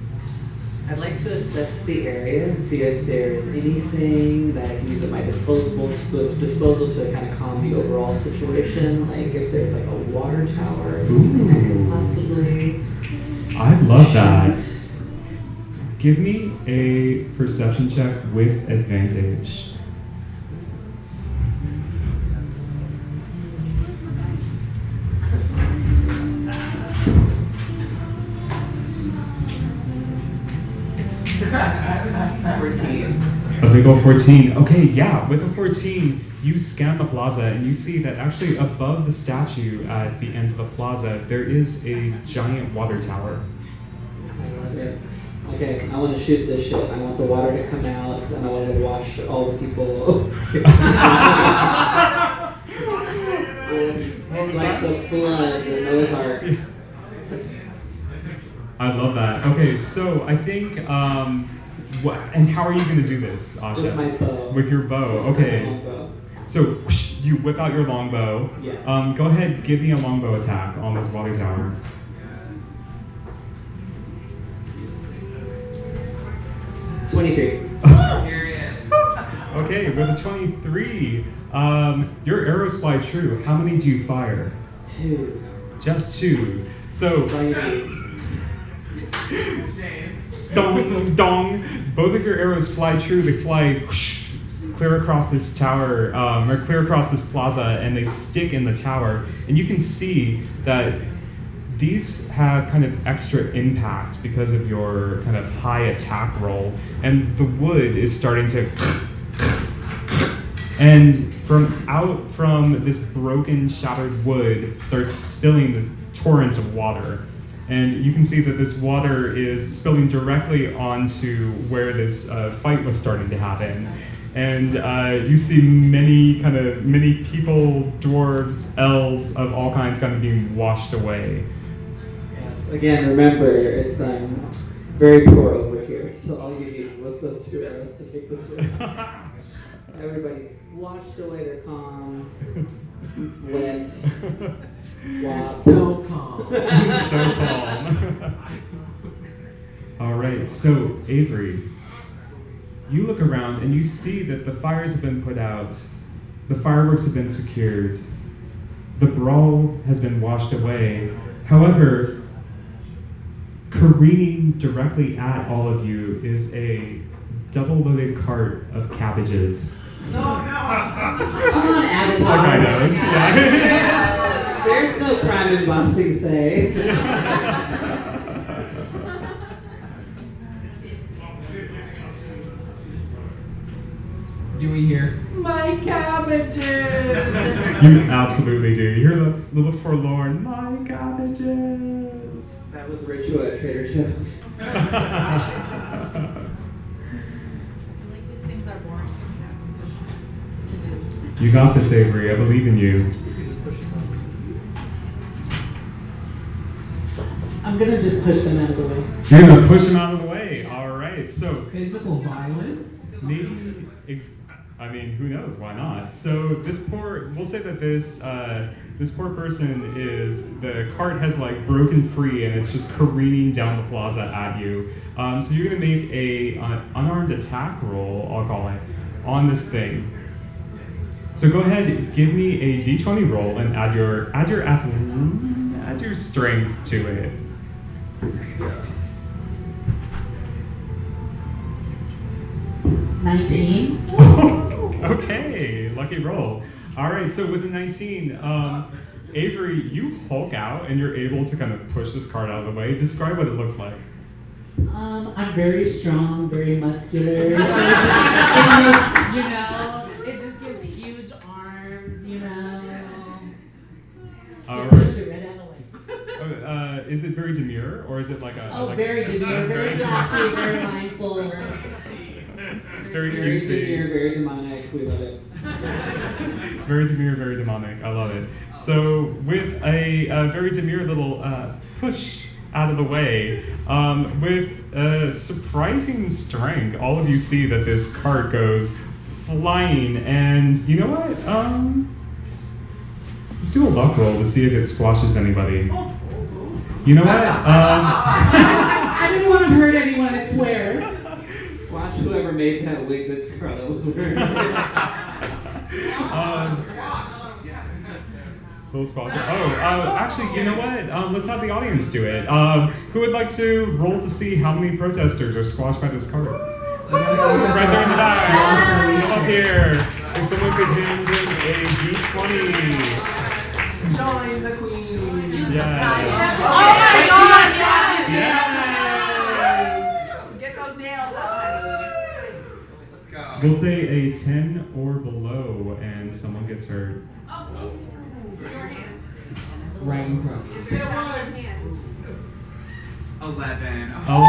I'd like to assess the area and see if there's anything that I can use at my disposal to kind of calm the overall situation. Like if there's like a water tower or something I could possibly. I love that. Give me a perception check with advantage. A big ol' 14. Okay, yeah, with a 14, you scan the plaza and you see that actually above the statue at the end of the plaza, there is a giant water tower. I love it. Okay, I want to shoot this shit. I want the water to come out and I want to wash all the people. Like the flood, the Noah's Ark. I love that. Okay, so I think, and how are you going to do this, Asha? With my bow. With your bow, okay. With my bow. So whoosh, you whip out your longbow. Yes. Go ahead, give me a longbow attack on this water tower. Okay, with a 23, your arrows fly true. How many do you fire? 2. Just 2. So, dong, dong. Both of your arrows fly true. They fly whoosh, clear across this tower, or clear across this plaza, and they stick in the tower. And you can see that these have kind of extra impact because of your kind of high attack roll, and the wood is starting to. And from this broken, shattered wood starts spilling this torrent of water. And you can see that this water is spilling directly onto where this fight was starting to happen. And you see many people, dwarves, elves of all kinds kind of being washed away. Yes. Again, remember, it's very poor over here, so all you need was those 2 arrows to take the ship. Everybody's washed away, they're calm, wet, wop. So calm. So calm. All right, so Avery, you look around and you see that the fires have been put out, the fireworks have been secured, the brawl has been washed away. However, careening directly at all of you is a double-loaded cart of cabbages. No. Come on, Avatar. Like I knows, yeah. There's no crime in bossing, say. Do we hear, my cabbages? You absolutely do. You hear the little forlorn, my cabbages. That was Ritua at Trader Joe's. You got this, Avery. I believe in you. I'm gonna just push them out of the way. You're gonna push him out of the way. All right. So Physical violence? maybe, I mean, who knows? Why not? So we'll say that this poor person the cart has like broken free and it's just careening down the plaza at you. So you're gonna make a unarmed attack roll, I'll call it, on this thing. So go ahead, give me a d20 roll and add your strength to it. 19. Okay, lucky roll. All right, so with a 19, Avery, you hulk out and you're able to kind of push this cart out of the way. Describe what it looks like. I'm very strong, very muscular. So it just gives huge arms, All Just right. push it right out of the way. Is it very demure, or is it like a? Oh, like, very demure, it's very classy, very mindful. very Very cutesy. demure, very demonic. We love it. Very demure, very demonic. I love it. So with a very demure little push out of the way, with surprising strength, all of you see that this cart goes flying, and you know what? Let's do a luck roll to see if it squashes anybody. You know what? I didn't want to hurt anyone, I swear. Watch whoever made that wig that Scarlett was wearing. Little squash. Actually, you know what? Let's have the audience do it. Who would like to roll to see how many protesters are squashed by this cart? Right there in the back. Come up here. If someone could hand in a d20. Join the queen. Yes. Oh my gosh! Yes. Get those nails out. Let's go. We'll say a 10 or below, and someone gets hurt. Your hands. Right in front. Your hands. 11. 11. All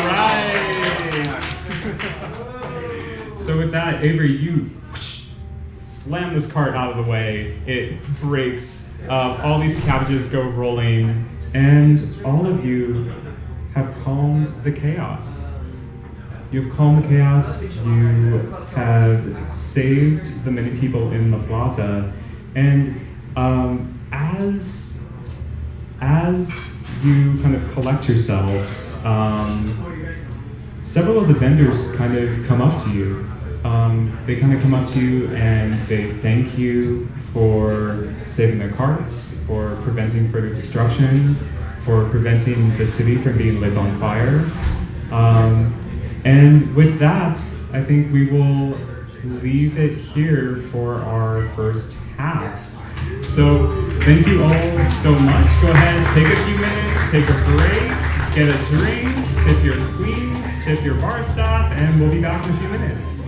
right. So with that, Avery, you slam this cart out of the way. It breaks. All these cabbages go rolling, and all of you have calmed the chaos. You've calmed the chaos. You have saved the many people in the plaza, and as you kind of collect yourselves, several of the vendors kind of come up to you. They kind of come up to you and they thank you for saving their carts, for preventing further destruction, for preventing the city from being lit on fire. And with that, I think we will leave it here for our first half. So thank you all so much. Go ahead, take a few minutes, take a break, get a drink, tip your queens, tip your bar staff, and we'll be back in a few minutes.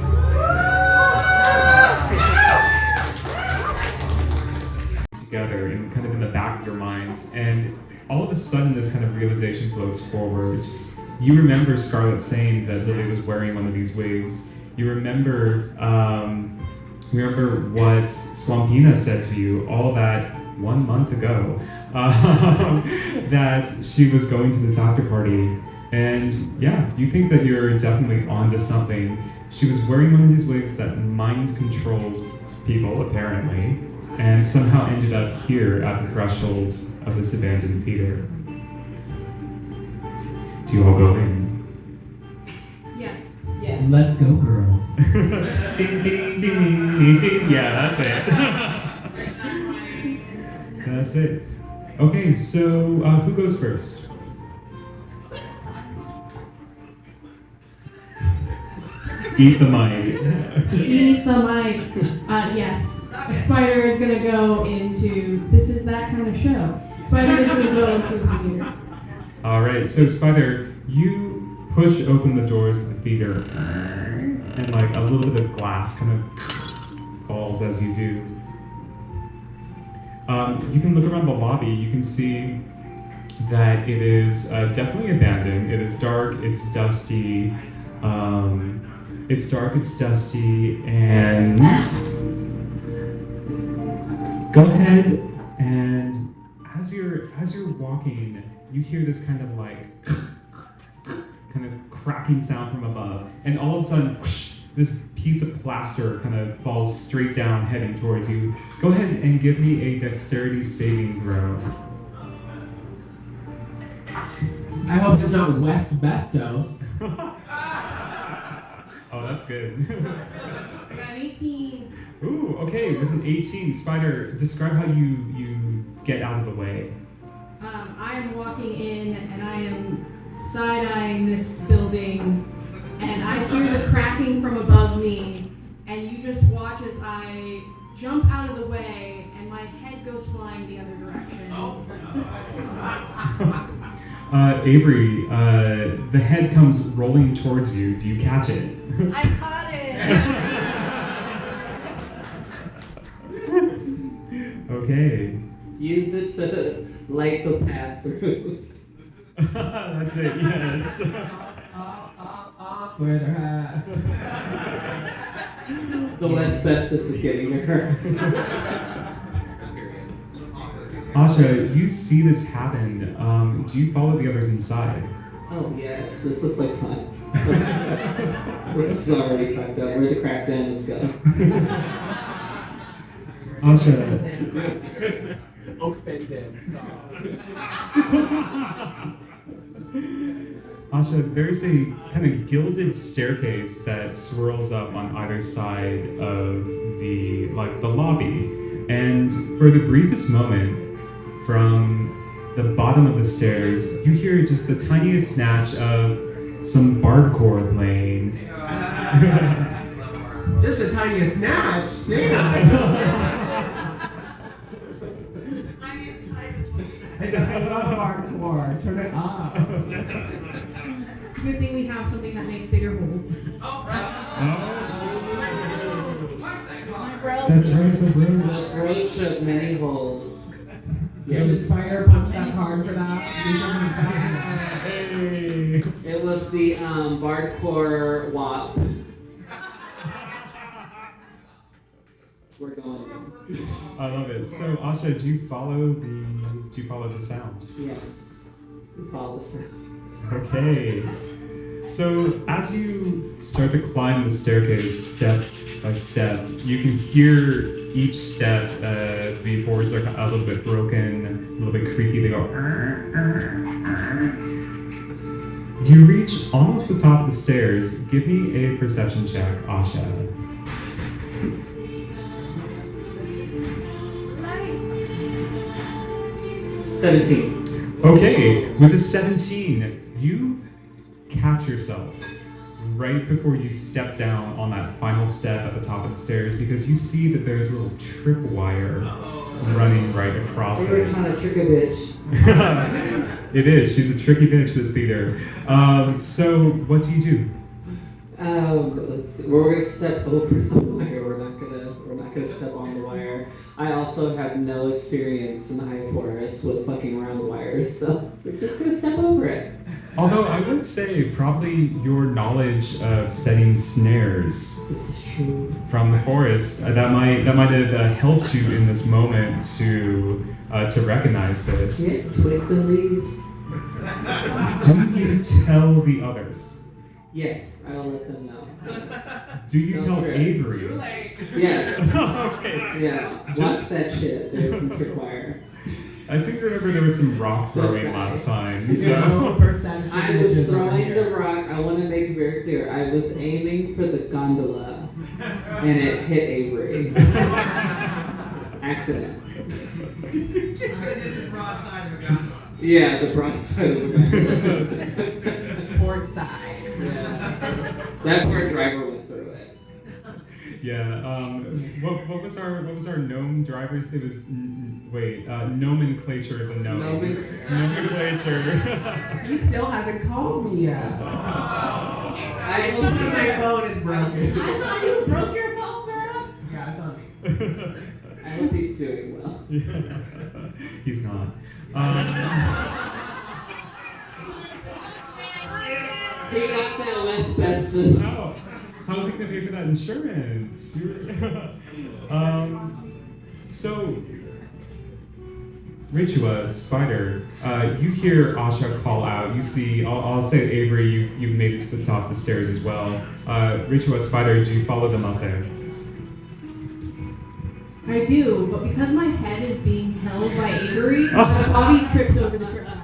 Together and kind of in the back of your mind, and all of a sudden this kind of realization flows forward. You remember Scarlett saying that Lily was wearing one of these wigs. You remember what Swampina said to you all that 1 month ago, that she was going to this after party And yeah, you think that you're definitely onto something. She was wearing one of these wigs that mind controls people, apparently, and somehow ended up here at the threshold of this abandoned theater. Do you all go in? Yes. Let's go, girls. Ding, ding, ding, ding. Yeah, that's it. That's it. Okay, so who goes first? Eat the mic. Eat the mic. Yes. Spyder is gonna go into. This is that kind of show. Spyder is gonna go into the theater. All right, so Spyder, you push open the doors of the theater, and like a little bit of glass kind of falls as you do. You can look around the lobby. You can see that it is definitely abandoned. It is dark. It's dusty. It's dusty, and go ahead and as you're walking, you hear this kind of like kind of cracking sound from above, and all of a sudden, whoosh, this piece of plaster kind of falls straight down, heading towards you. Go ahead and give me a dexterity saving throw. I hope it's not West Bestos. Oh, that's good. I got an 18. Ooh, okay, with an 18, Spyder, describe how you get out of the way. I am walking in and I am side-eyeing this building, and I hear the cracking from above me, and you just watch as I jump out of the way and my head goes flying the other direction. Avery, the head comes rolling towards you. Do you catch it? I caught it. Okay. Use it to light the path through. That's it, yes. Where they're at. The asbestos is getting her. Asha, you see this happen. Do you follow the others inside? Oh yes, this looks like fun. This is already fucked up. We're the crackdown, let's go. Asha. Oakfen dead. Asha, there's a kind of gilded staircase that swirls up on either side of the lobby. And for the briefest moment, from the bottom of the stairs, you hear just the tiniest snatch of some bardcore playing. Just the tiniest snatch. Damn. I said, I love hardcore. Turn it off. Good thing we have something that makes bigger holes. That's right, the brooch. The road took many holes. So did Spyder punch that card for that? Hey. It was the bardcore WAP. We're going in. I love it. So Asha, do you follow the sound? Yes. We follow the sound. Okay. So as you start to climb the staircase step by step, you can hear each step, the boards are a little bit broken, a little bit creaky. They go. You reach almost the top of the stairs. Give me a perception check, Asha. 17. Okay, with a 17, you catch yourself right before you step down on that final step at the top of the stairs because you see that there's a little tripwire running right across We're it. trying to trick a bitch. It is. She's a tricky bitch, this theater. So what do you do? Let's see. We're gonna step over the wire. We're not gonna step on the wire. I also have no experience in the high forest with fucking around wires, so we're just gonna step over it. Although I would say probably your knowledge of setting snares This is true. from the forest that might have helped you in this moment to recognize this. Yeah, twigs and leaves. Do you tell the others? Yes, I will let them know. Do you tell Avery? Too late. Yes. Okay. Yeah. Watch Just- that shit. There's some tripwire. I seem to remember there was some rock throwing last time. No So perception. I was images over throwing here. the rock. I want to make it very clear. I was aiming for the gondola, and it hit Avery. Accident. The broadside of a gun. Yeah, the broadside of the gondola. Port side. Yeah. That poor driver went through it. yeah. What was our gnome drivers? It was nomenclature of the gnome. Nomenclature. He still hasn't called me yet. I hope My phone is broken. I thought you broke your phone, girl. Yeah, it's on me. I hope he's doing well. He's not. He got that asbestos. Oh, how's he gonna pay for that insurance? So, Ritua, Spyder, you hear Asha call out. You see, I'll say Avery, you've made it to the top of the stairs as well. Ritua, Spyder, do you follow them up there? I do, but because my head is being held by Avery, my body trips over the tripwire.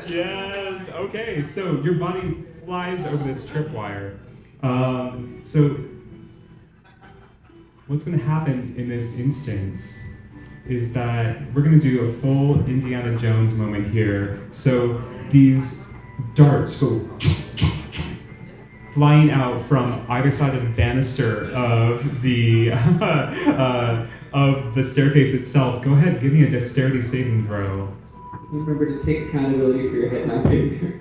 Yes. Okay. So your body flies over this tripwire. So what's going to happen in this instance is that we're going to do a full Indiana Jones moment here. So these darts go flying out from either side of the banister of the staircase itself. Go ahead, give me a dexterity saving throw. Remember to take accountability for your head not being here.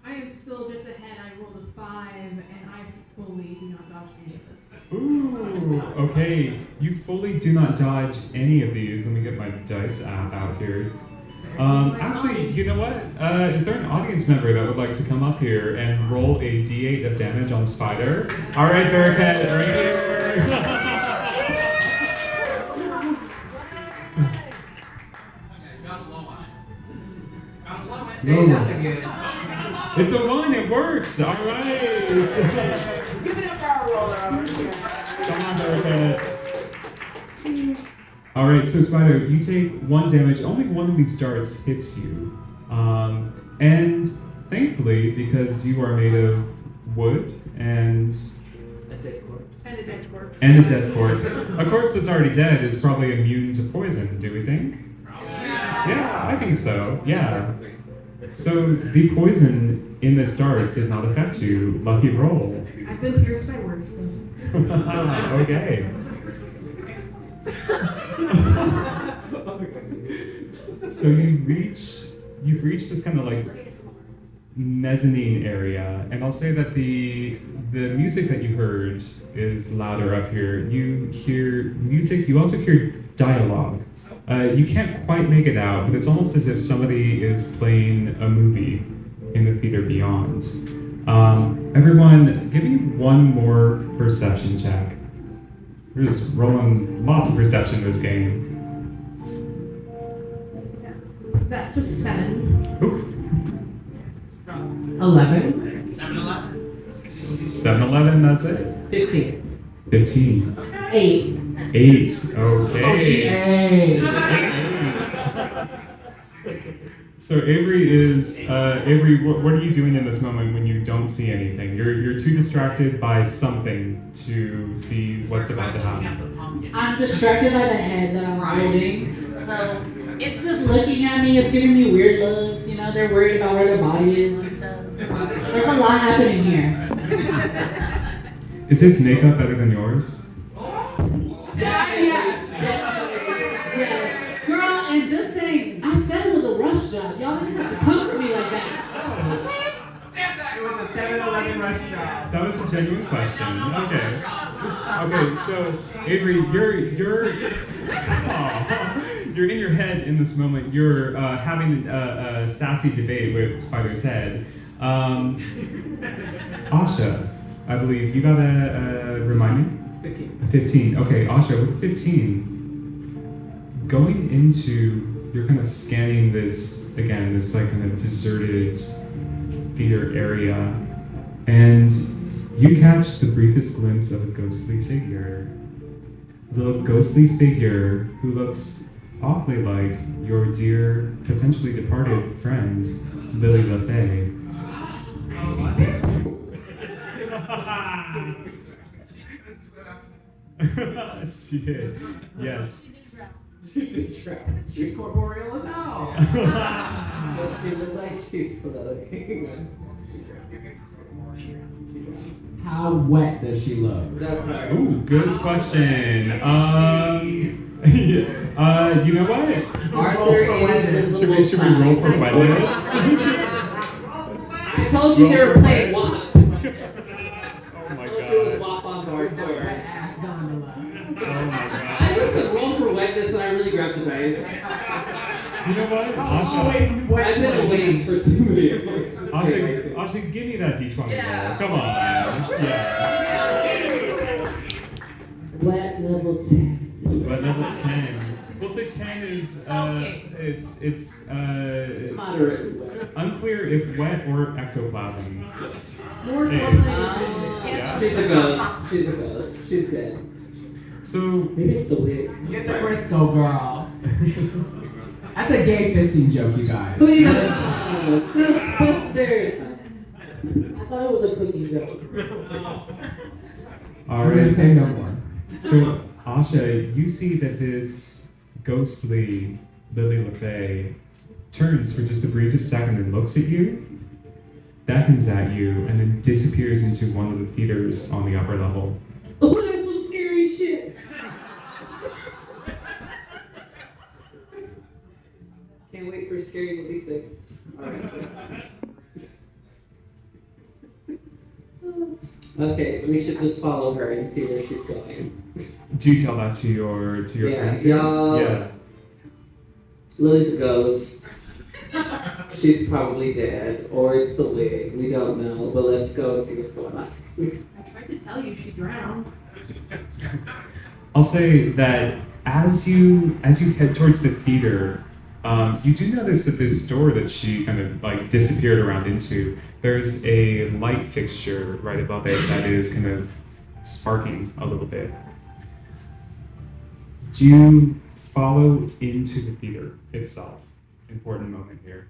I am still just ahead. I rolled a 5, and I fully do not dodge any of this. Ooh, okay. You fully do not dodge any of these. Let me get my dice app out here. Actually, you know what? Is there an audience member that would like to come up here and roll a d8 of damage on Spyder? All right, Bearcat, right here. Got a low on it. Got a low on it. Say that again. It's a 1. It works. All right. Give it a power roller. Come on, Bearcat. All right, so Spyder, you take 1 damage. Only one of these darts hits you, and thankfully, because you are made of wood and A dead corpse. And a dead corpse. a dead corpse, a corpse that's already dead is probably immune to poison. Do we think? Yeah, I think so. Yeah. So the poison in this dart does not affect you. Lucky roll. I've been pierced by words, so. Okay. So you've reached this kind of like mezzanine area, and I'll say that the music that you heard is louder up here. You hear music. You also hear dialogue. You can't quite make it out, but it's almost as if somebody is playing a movie in the theater beyond. Everyone, give me one more perception check. We're just rolling lots of perception this game. That's a 7. Oop. 11. 7-11. 7-11, that's it. 15. 15. 8. 8. Okay. Oh, she ate. So Avery is Avery. What are you doing in this moment when you don't see anything? You're too distracted by something to see what's about to happen. I'm distracted by the head that I'm holding. So it's just looking at me, it's giving me weird looks, you know, they're worried about where their body is and stuff. There's a lot happening here. Is its makeup better than yours? Yes. Girl, and just saying, I said it was a rush job. Y'all didn't have to come for me like that. It was a 7-11 rush job. That was a genuine question. Okay. Okay. So Avery, you're in your head in this moment. You're having a sassy debate with Spyder's head. Asha, I believe you got a remind me. 15. 15. Okay, Asha, with 15, going into, you're kind of scanning this, again, this like kind of deserted theater area, and you catch the briefest glimpse of a ghostly figure. A little ghostly figure who looks awfully like your dear, potentially departed friend, LaFey. She did, yes. She's corporeal as hell. Does she look like she's floating? How wet does she look? Ooh, good question. You know what? Are there any Should visible we roll for signs? wetness? I told you they were playing WAP. Oh I my told you it was god. WAP on That wet hardcore. ass gondola. Oh my god. I was a roll for wetness and I really grabbed the dice. You know what? I've been awake for 2 minutes. Asha, give me that D20 roll. Come on. Yeah. Wet level 10. But level 10. We'll say 10 is it's Moderately wet. unclear if wet or ectoplasm. More Hey. foreplay. She's a ghost. She's a ghost. She's dead. So Maybe it's the wig. It's a Briscoe girl. That's a gay fisting joke, you guys. Please. Ghostbusters. I thought it was a cookie joke. all I'm gonna right. say no more. So Asha, you see that this ghostly LaFey turns for just the briefest second and looks at you, beckons at you, and then disappears into one of the theaters on the upper level. Oh, that's some scary shit. Can't wait for Scary Movie 6. Okay, so we should just follow her and see where she's going. Do you tell that to your Yeah, friends? y'all- Yeah. Lily's a ghost. She's probably dead, or it's the wig. We don't know, but let's go and see what's going on. I tried to tell you she drowned. I'll say that as you head towards the theater, you do notice that this door that she kind of like disappeared around into, there's a light fixture right above it that is kind of sparking a little bit. Do you follow into the theater itself? Important moment here.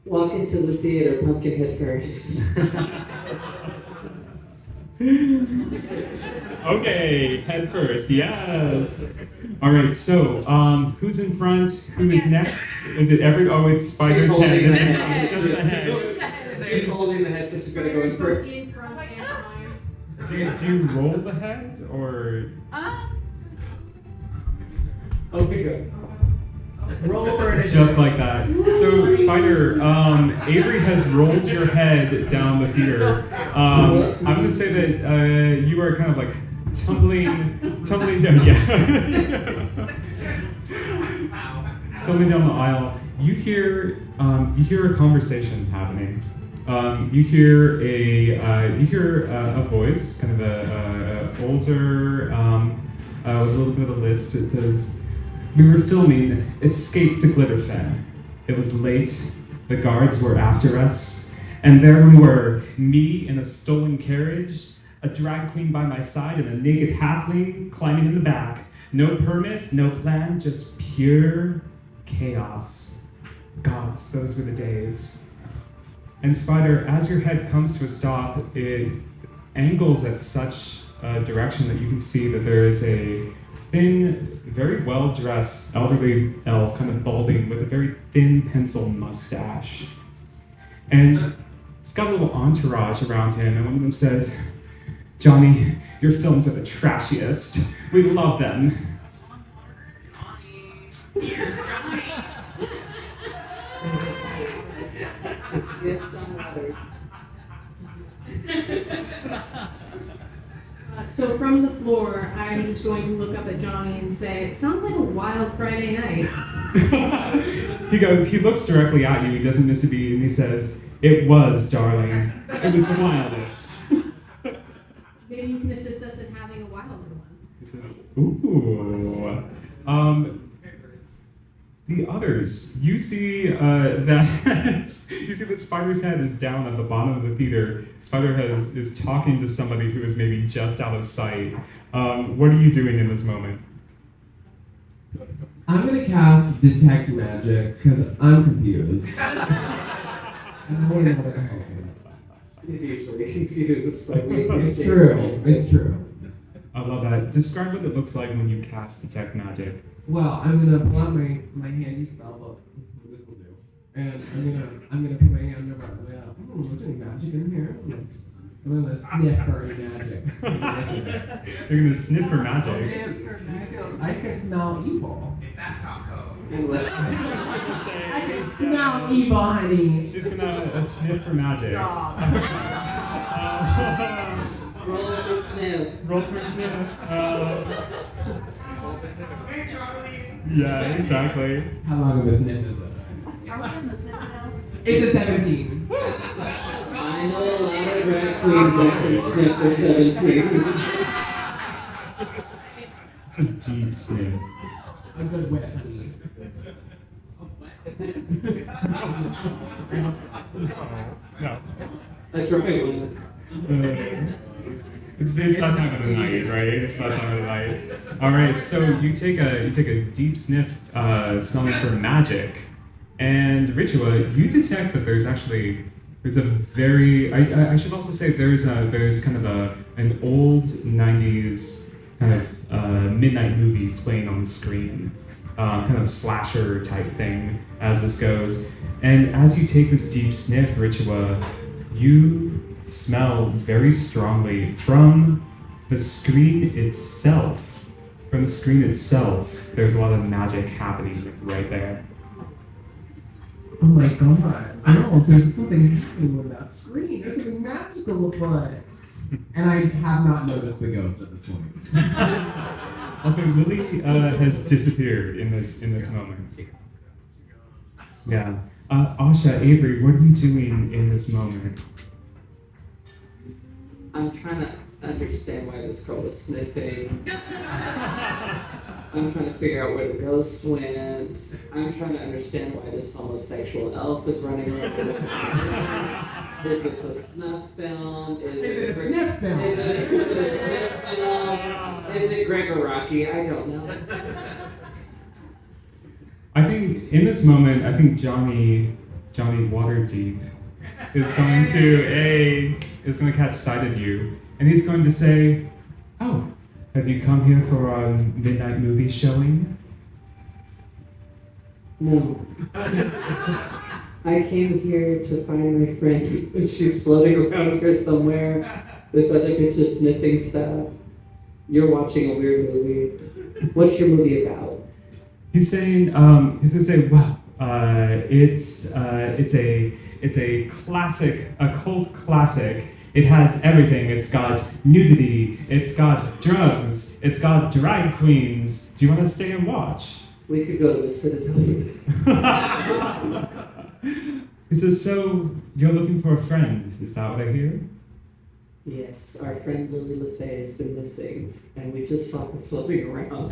Walk into the theater, pumpkin head first. Okay, head first, yes. All right, so who's in front? Who is next? Is it every? Oh, it's Spyder's Holding head. the This is head. just the head. She's holding the head, so she's gonna go in first. In front and behind. Do you roll the head or? Okay, good. Roll for it. Just like that. So, Spyder, Avery has rolled your head down the theater. I'm gonna say that you are kind of like tumbling down. Yeah. Tumbling down the aisle. You hear a conversation happening. You hear a voice, kind of a older, with a little bit of a lisp. It says, "We were filming Escape to Glitterfen. It was late, the guards were after us, and there we were, me in a stolen carriage, a drag queen by my side, and a naked halfling climbing in the back. No permits, no plan, just pure chaos. Gods, those were the days." And Spyder, as your head comes to a stop, it angles at such a direction that you can see that there is a thin, very well-dressed elderly elf, kind of balding, with a very thin pencil mustache. And he's got a little entourage around him, and one of them says, "Johnny, your films are the trashiest. We love them." So from the floor, I'm just going to look up at Johnny and say, "It sounds like a wild Friday night." He looks directly at you, he doesn't miss a beat, and he says, "It was, darling. It was the wildest." Maybe you can assist us in having a wilder one. He says, "Ooh, The others, you see that you see that Spyder's head is down at the bottom of the theater. Spyder is talking to somebody who is maybe just out of sight. What are you doing in this moment? I'm gonna cast Detect Magic because I'm confused. And I want to know what the heck it He's usually confused by is. It's true. It's true. I love that. Describe what it looks like when you cast Detect Magic. Well, I'm gonna pull out my handy spell book. This will do. And I'm gonna put my hand over it. Is there any magic in here? I'm gonna sniff for any magic. You're gonna sniff for magic. I can smell evil. That's not code. I can smell evil, honey. She's gonna sniff for magic. Roll for sniff. Roll for sniff. Hey, Charlie. Yeah, exactly. How long of a sniff is it? Are we on the sniff now? It's a 17. I know a lot of drag queens that can sniff for 17. It's a deep sniff. A good wet honey. No. A dry one. It's that time of the night, right? It's that time of the night. All right, so you take a deep sniff, smelling for magic, and Ritua, you detect that there's a very. I should also say there's kind of an old '90s kind of midnight movie playing on the screen, kind of slasher type thing as this goes, and as you take this deep sniff, Ritua, you smell very strongly from the screen itself. From the screen itself, there's a lot of magic happening right there. Oh my god. No, there's something happening with that screen. There's something magical about it. And I have not noticed the ghost at this point. Also, Lily has disappeared in this moment. Yeah. Asha, Avery, what are you doing in this moment? I'm trying to understand why this girl was sniffing. I'm trying to figure out where the ghost went. I'm trying to understand why this homosexual elf is running around. Is this a snuff film? Is it a sniff film? Is it a sniff film? Is it Gregoraki? I don't know. I think in this moment, I think Johnny Waterdeep is going to catch sight of you, and he's going to say, "Oh, have you come here for our midnight movie showing?" No. I came here to find my friend. She's floating around here somewhere. This other bitch is sniffing stuff. You're watching a weird movie. What's your movie about? He's saying, he's gonna say, "Well, it's a classic, a cult classic. It has everything. It's got nudity. It's got drugs. It's got drag queens. Do you want to stay and watch?" We could go to the Citadel. He says, "So you're looking for a friend? Is that what I hear?" Yes, our friend LaFey has been missing, and we just saw her floating around.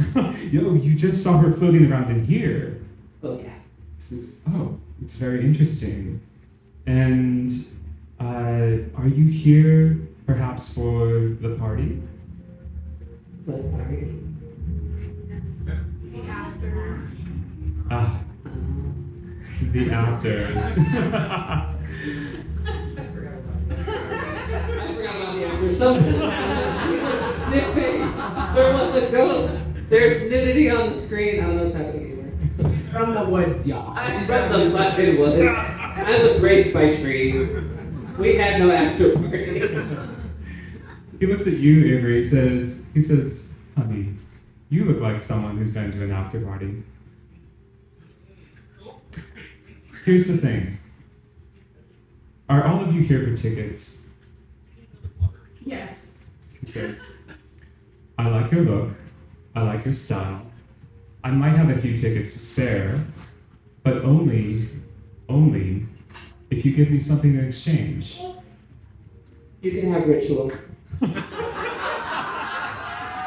Yo, you just saw her floating around in here. Oh yeah. He says, "Oh, it's very interesting. And are you here perhaps for the party?" What party? Ah, the afters. I forgot about the actor. Something happened. She was sniffing. There was a ghost. There's nudity on the screen. I don't know what's happening anymore. From the woods, y'all. I'm from the fucking woods. I was raised by trees. We had no after party. He looks at you, Avery. He says, "Honey, you look like someone who's been to an after party." Here's the thing. Are all of you here for tickets? Yes. He says, "I like your look. I like your style. I might have a few tickets to spare, but only if you give me something in exchange." You can have ritual.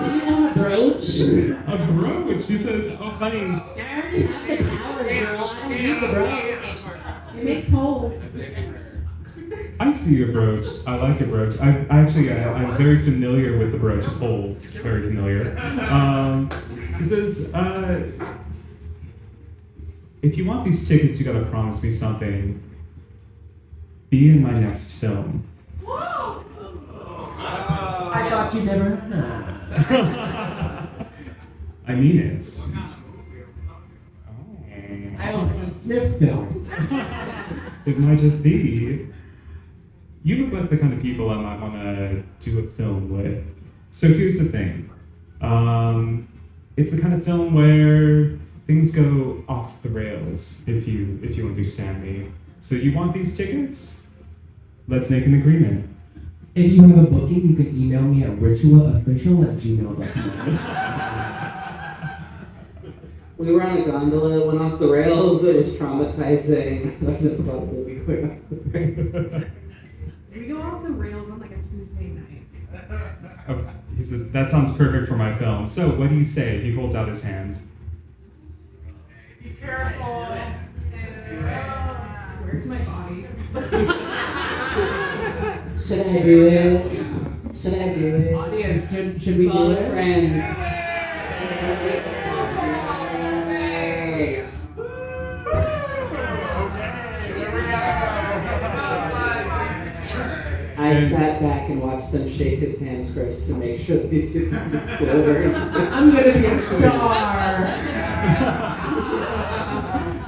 Do you have a brooch? A brooch? She says, oh, honey. I already have the powers, girl. I don't need the brooch. It makes holes. I see your brooch. I like your brooch. I'm very familiar with the brooch holes. Very familiar. He says, if you want these tickets, you gotta promise me something. Be in my next film. I thought you never had. I mean it. I hope it's a sniff film. It might just be. You look like the kind of people I might want to do a film with. So here's the thing. It's the kind of film where things go off the rails, if you understand me. So you want these tickets? Let's make an agreement. If you have a booking, you can email me at ritualofficial@gmail.com. We were on a gondola, it went off the rails, it was traumatizing. I just thought it would be quick off the rails. We go off the rails on like a Tuesday night. Oh, he says, that sounds perfect for my film. So what do you say? He holds out his hand. Be careful. Where's my body? Should I do it? Should I do it? Audience, should we do Follow it? friends. I sat back and watched them shake his hand first to make sure they didn't explode. I'm gonna be a star.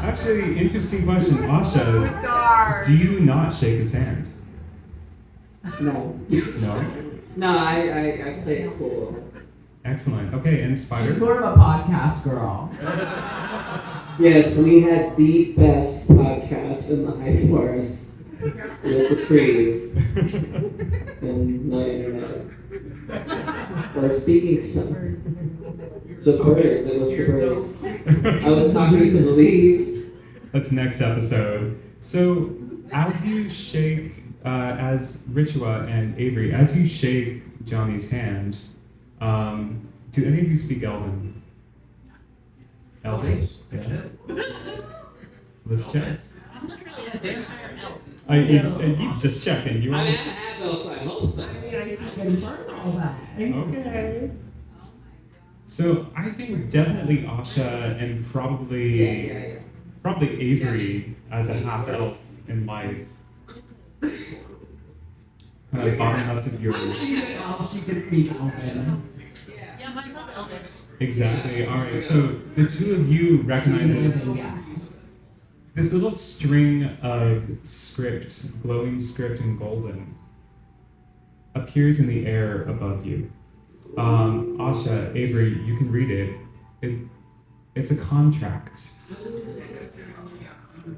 Actually, interesting question. Asha, do you not shake his hand? No. No? No, I play school. Excellent. Okay, and She's Spyder? more of a podcast girl. Yes, we had the best podcast in the high forest with the trees and no internet. Or speaking stuff. The birds, it was the birds. I was talking to the leaves. That's next episode. So, as you shake, as Ritua and Avery, as you shake Johnny's hand, do any of you speak Elven? Elvish? Yeah. Let's check. I'm not really a vampire elf. You just checking. You I want? am an adult, so I hope so. I mean, I can burn all that. Okay. So I think definitely Asha and probably Avery as a half elf in life. Kind of bottom up to your. She can speak Elven. Yeah, mine says elvish. Exactly. All right. So the two of you recognize this little string of script, glowing script in golden, appears in the air above you. Asha, Avery, you can read it. It's a contract.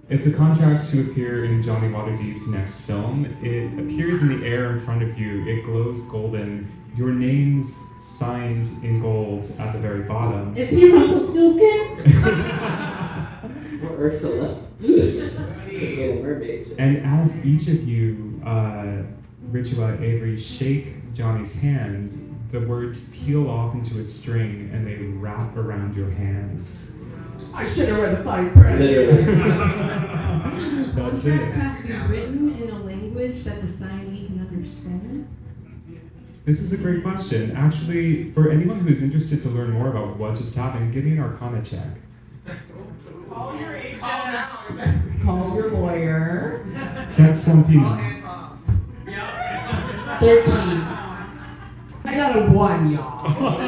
It's a contract to appear in Johnny Waterdeep's next film. It appears in the air in front of you. It glows golden. Your name's signed in gold at the very bottom. Is he Rumpelstiltskin? Or Ursula. Little mermaid. And as each of you, Ritua, Avery, shake Johnny's hand, the words peel off into a string and they wrap around your hands. I should have read the fine print. Literally. That's Contracts it. have to be written in a language that the signee can understand. This is a great question. Actually, for anyone who is interested to learn more about what just happened, give me an Arcana check. Call your agent. Call your lawyer. Text some people. 13. I got a 1, y'all.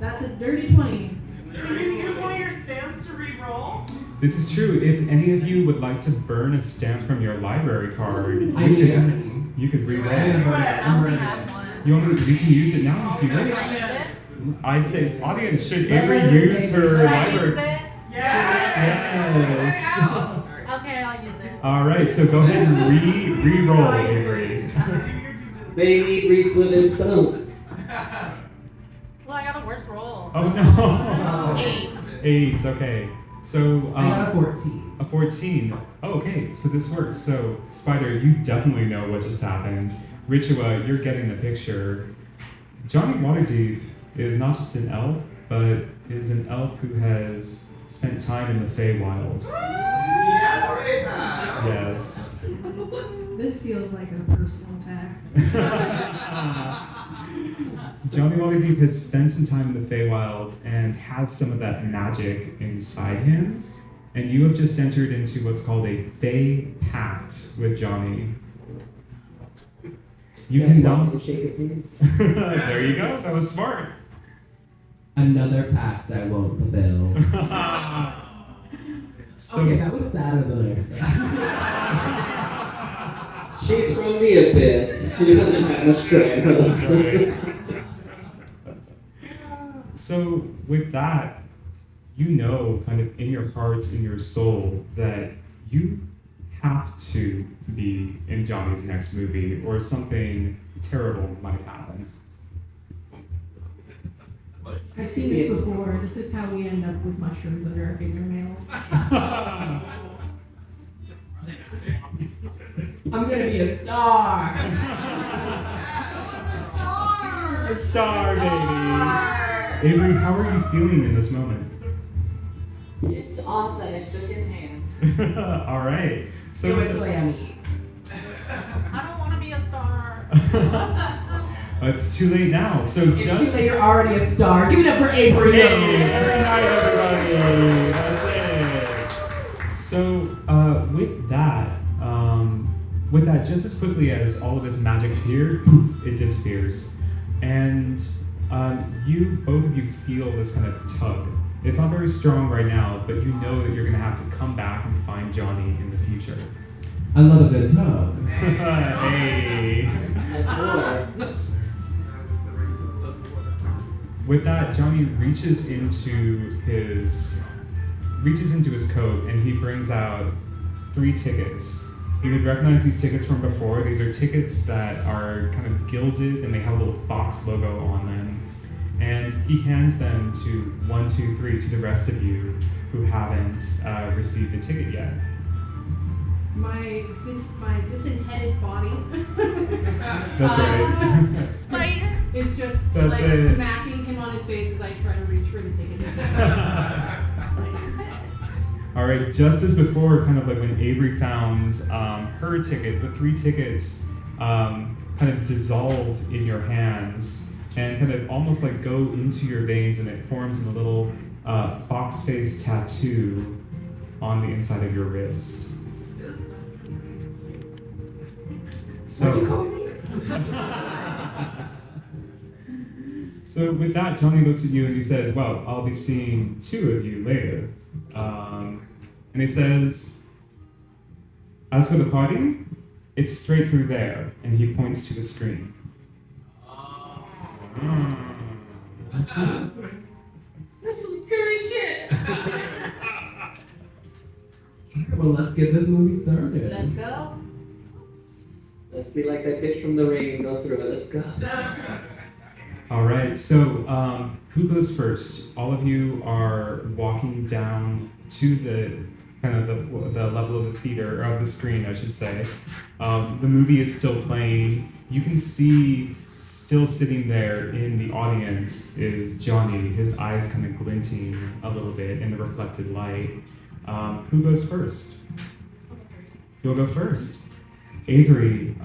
That's a dirty 20. Can you use one of your stamps to re-roll? This is true. If any of you would like to burn a stamp from your library card, I need it. you could I re-roll. I only have one. You can use it now if you wish. I'd say, audience, should Avery use her Should I library? use it? Yes. Okay, I'll use it. All right, so go ahead and re-roll, Avery. They need Reese Witherspoon. Well, I got a worse roll. Oh no. 8. Okay. So I got a 14. a 14. Oh, okay. So this works. So Spyder, you definitely know what just happened. Ritua, you're getting the picture. Johnny Waterdeep is not just an elf, but is an elf who has spent time in the Feywild. Yes. This feels like a personal attack. Johnny Waterdeep has spent some time in the Feywild and has some of that magic inside him. And you have just entered into what's called a Fey Pact with Johnny. You can now. Shake his hand. There you go. That was smart. Another pact I won't fulfill. So, Okay, that was sadder than I expected. She's from the abyss. She doesn't have much strength. So with that, you know, kind of in your heart, in your soul, that you have to be in Johnny's next movie, or something terrible might happen. I've seen this before. This is how we end up with mushrooms under our fingernails. I'm gonna be a star. A star, baby. Avery, how are you feeling in this moment? Just off that I shook his hand. All right. So it's Glammy. I don't want to be a star. It's too late now. So It's just too late, you're already a star. Give it up for Avery. Hey, every night, everybody. That's it. So with that, just as quickly as all of this magic appeared, poof, it disappears, and both of you feel this kind of tug. It's not very strong right now, but you know that you're gonna have to come back and find Johnny in the future. I love a good tug. Hey. With that, Johnny reaches into his coat and he brings out 3 tickets. You would recognize these tickets from before. These are tickets that are kind of gilded and they have a little fox logo on them. And he hands them to 1, 2, 3 to the rest of you who haven't received a ticket yet. My disinheaded body. That's right. Spyder is just That's like it. smacking him on his face as I try to reach for the ticket. All right, just as before, kind of like when Avery found her ticket, the 3 tickets kind of dissolve in your hands and kind of almost like go into your veins, and it forms in a little fox face tattoo on the inside of your wrist. So with that, Johnny looks at you and he says, well, I'll be seeing 2 of you later. And he says, as for the party, it's straight through there. And he points to the screen. That's some scary shit. Well, let's get this movie started. Let's go. Let's be like that bitch from the ring and go through it. Let's go. All right, so who goes first? All of you are walking down to the kind of the level of the theater, or of the screen, I should say. The movie is still playing. You can see still sitting there in the audience is Johnny, his eyes kind of glinting a little bit in the reflected light. Who goes first? You'll go first. Avery,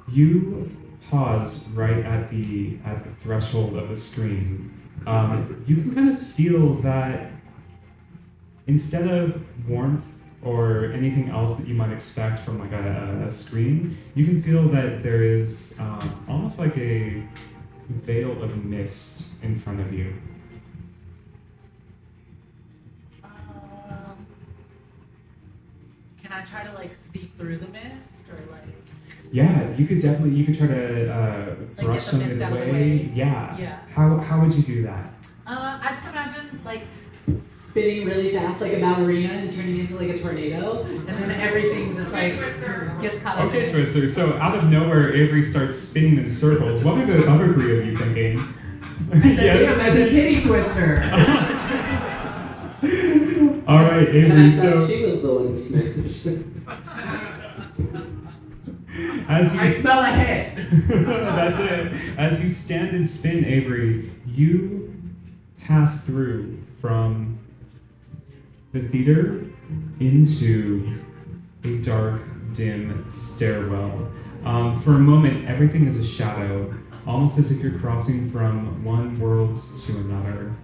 you pause right at the threshold of the screen. You can kind of feel that instead of warmth or anything else that you might expect from like a screen, you can feel that there is almost like a veil of mist in front of you. Can I try to like see through the mist or like? Yeah, you could try to Like brush get the some mist of it out of the away. way? Yeah. Yeah. How would you do that? I just imagine like spinning really fast like a ballerina and turning into like a tornado, and then everything just like gets caught up. Okay, in it. Twister. So out of nowhere, Avery starts spinning in circles. What are the other 3 of you thinking? Damn, that's a titty twister. All right, And I Avery. thought So she was the one who smashed. As you I smell a hit. That's it. As you stand and spin, Avery, you pass through from the theater into a dark, dim stairwell. For a moment, everything is a shadow, almost as if you're crossing from one world to another.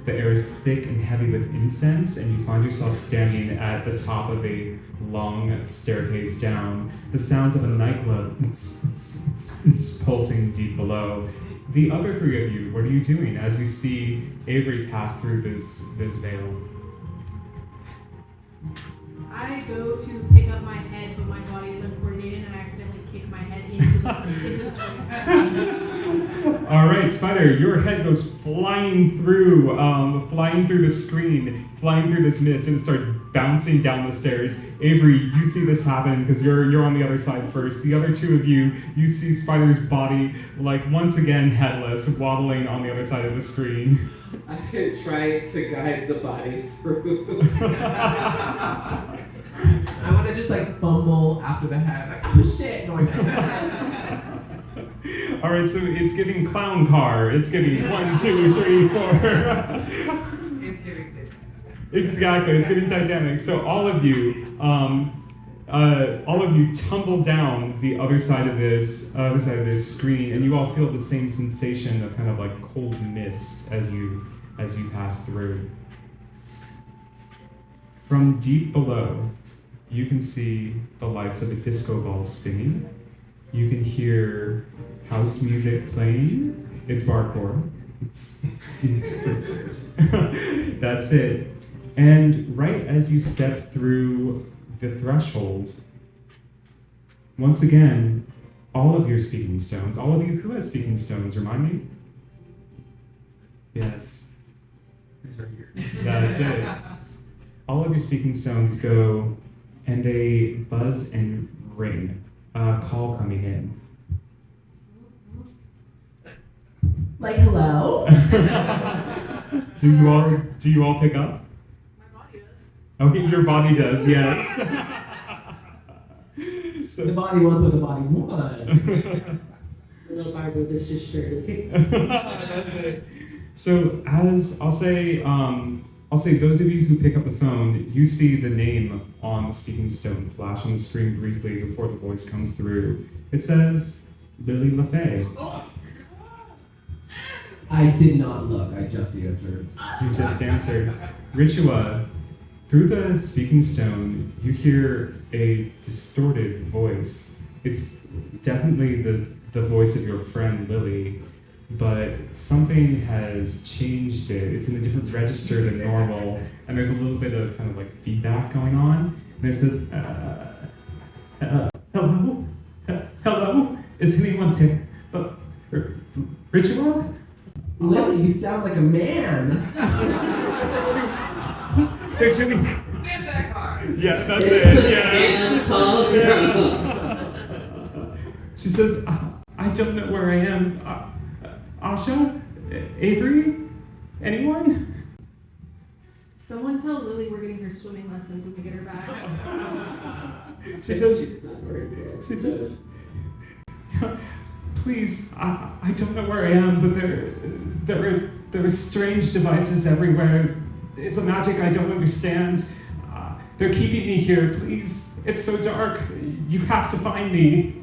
The air is thick and heavy with incense, and you find yourself standing at the top of a long staircase down. The sounds of a nightclub pulsing deep below. The other three of you, what are you doing as you see Avery pass through this veil? I go to pick up my head, but my body is uncoordinated, and I accidentally kick my head into the screen. All right, Spyder, your head goes flying through the screen, flying through this mist, and starts bouncing down the stairs. Avery, you see this happen because you're on the other side first. The other two of you see Spyder's body, like once again headless, waddling on the other side of the screen. I try to guide the body through. I want to just like fumble after the head, like, oh shit, no, I don't. All right, so it's giving clown car. It's giving 1, 2, 3, 4. It's giving Titanic. Exactly, it's giving Titanic. So all of you tumble down the other side of this screen, and you all feel the same sensation of kind of like cold mist as you pass through. From deep below, you can see the lights of a disco ball spinning. You can hear house music playing. It's barcore. That's it. And right as you step through the threshold, once again, all of your speaking stones, all of you who has speaking stones, remind me? Yes. That's it. All of your speaking stones go, and they buzz and ring. Call coming in. Like, hello? Do you all pick up? My body does. Okay, your body does, yes. So, The body wants what the body wants. Little Barbara, this is Shirley. that's it. So as I'll say those of you who pick up the phone, you see the name on the speaking stone flash on the screen briefly before the voice comes through. It says LaFey. I did not look, I just answered. You just answered. Ritua, through the speaking stone, you hear a distorted voice. It's definitely the voice of your friend Lily, but something has changed it. It's in a different register than normal, and there's a little bit of kind of like feedback going on. And it says, hello? Hello? Is anyone there? Ritua? Lily, you sound like a man. They're doing... Santa car. Yeah, that's It's it. the Yes. Santa Claus girl. She says, I don't know where I am. Asha? Avery? Anyone? Someone tell Lily we're getting her swimming lessons when we get her back. She says, She's not very good. she says, please, I don't know where I am, but there are strange devices everywhere. It's a magic I don't understand. They're keeping me here, please. It's so dark. You have to find me.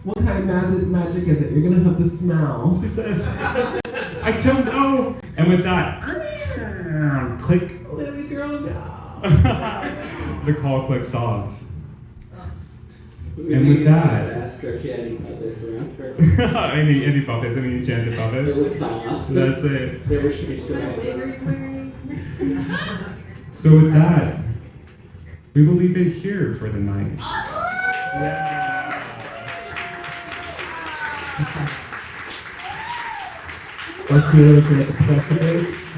What kind of magic is it? You're gonna have to smell. She says, I don't know. And with that, click, Lily girl, no. the call clicks off. We And need with to that- just ask her if she had any puppets around her. any puppets, any enchanted It puppets. was soft. That's it. There were strange Avery's devices. wearing. So with that, we will leave it here for the night. Yeah. Our heroes are at the precipice.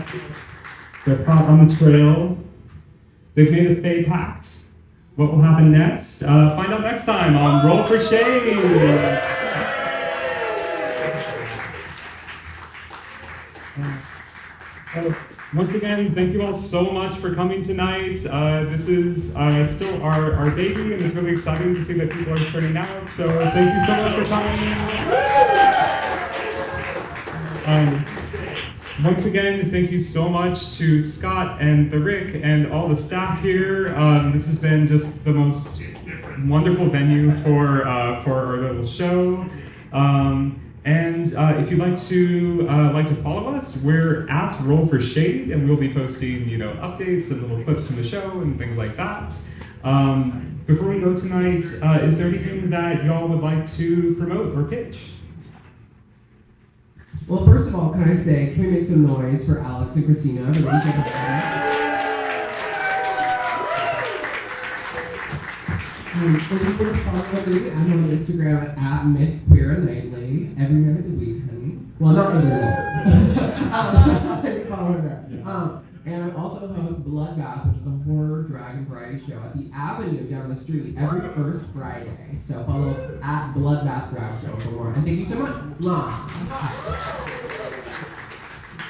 They're caught on the trail. They've made a Fae pact. What will happen next? Find out next time on Roll for Shade. Oh. Once again, thank you all so much for coming tonight. This is still our baby, and it's really exciting to see that people are turning out. So thank you so much for coming. Once again, thank you so much to Scott and the Rick and all the staff here. This has been just the most wonderful venue for our little show. And if you'd like to follow us, we're at Roll for Shade, and we'll be posting updates and little clips from the show and things like that. Before we go tonight, is there anything that y'all would like to promote or pitch? Well, first of all, can I say, can we make some noise for Alex and Kristina? The ladies of the Thank you for following me. I'm on Instagram at Miss Queera Nightly every night of the week, honey. Well, not every night. Follow her there. And I also host Bloodbath, which is a horror drag variety show at the Avenue down the street every first Friday. So follow at Bloodbath Drag Show for more. And thank you so much. Mwah.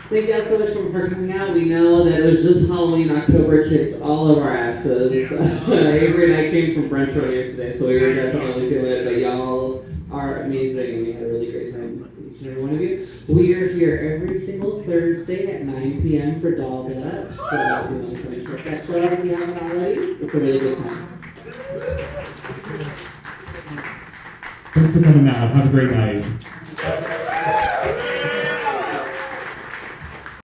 Thank you guys so much for coming out. We know that it was just Halloween. October kicked all of our asses. Avery and I came from brunch earlier today, so we were definitely feeling it. But y'all are amazing, and we had a really great time with each and every one of you. We are here every single Thursday at 9 p.m. for Dolled Up. So if you want to come and check that show out if you haven't already, it's a really good time. Thanks for coming out. Have a great night.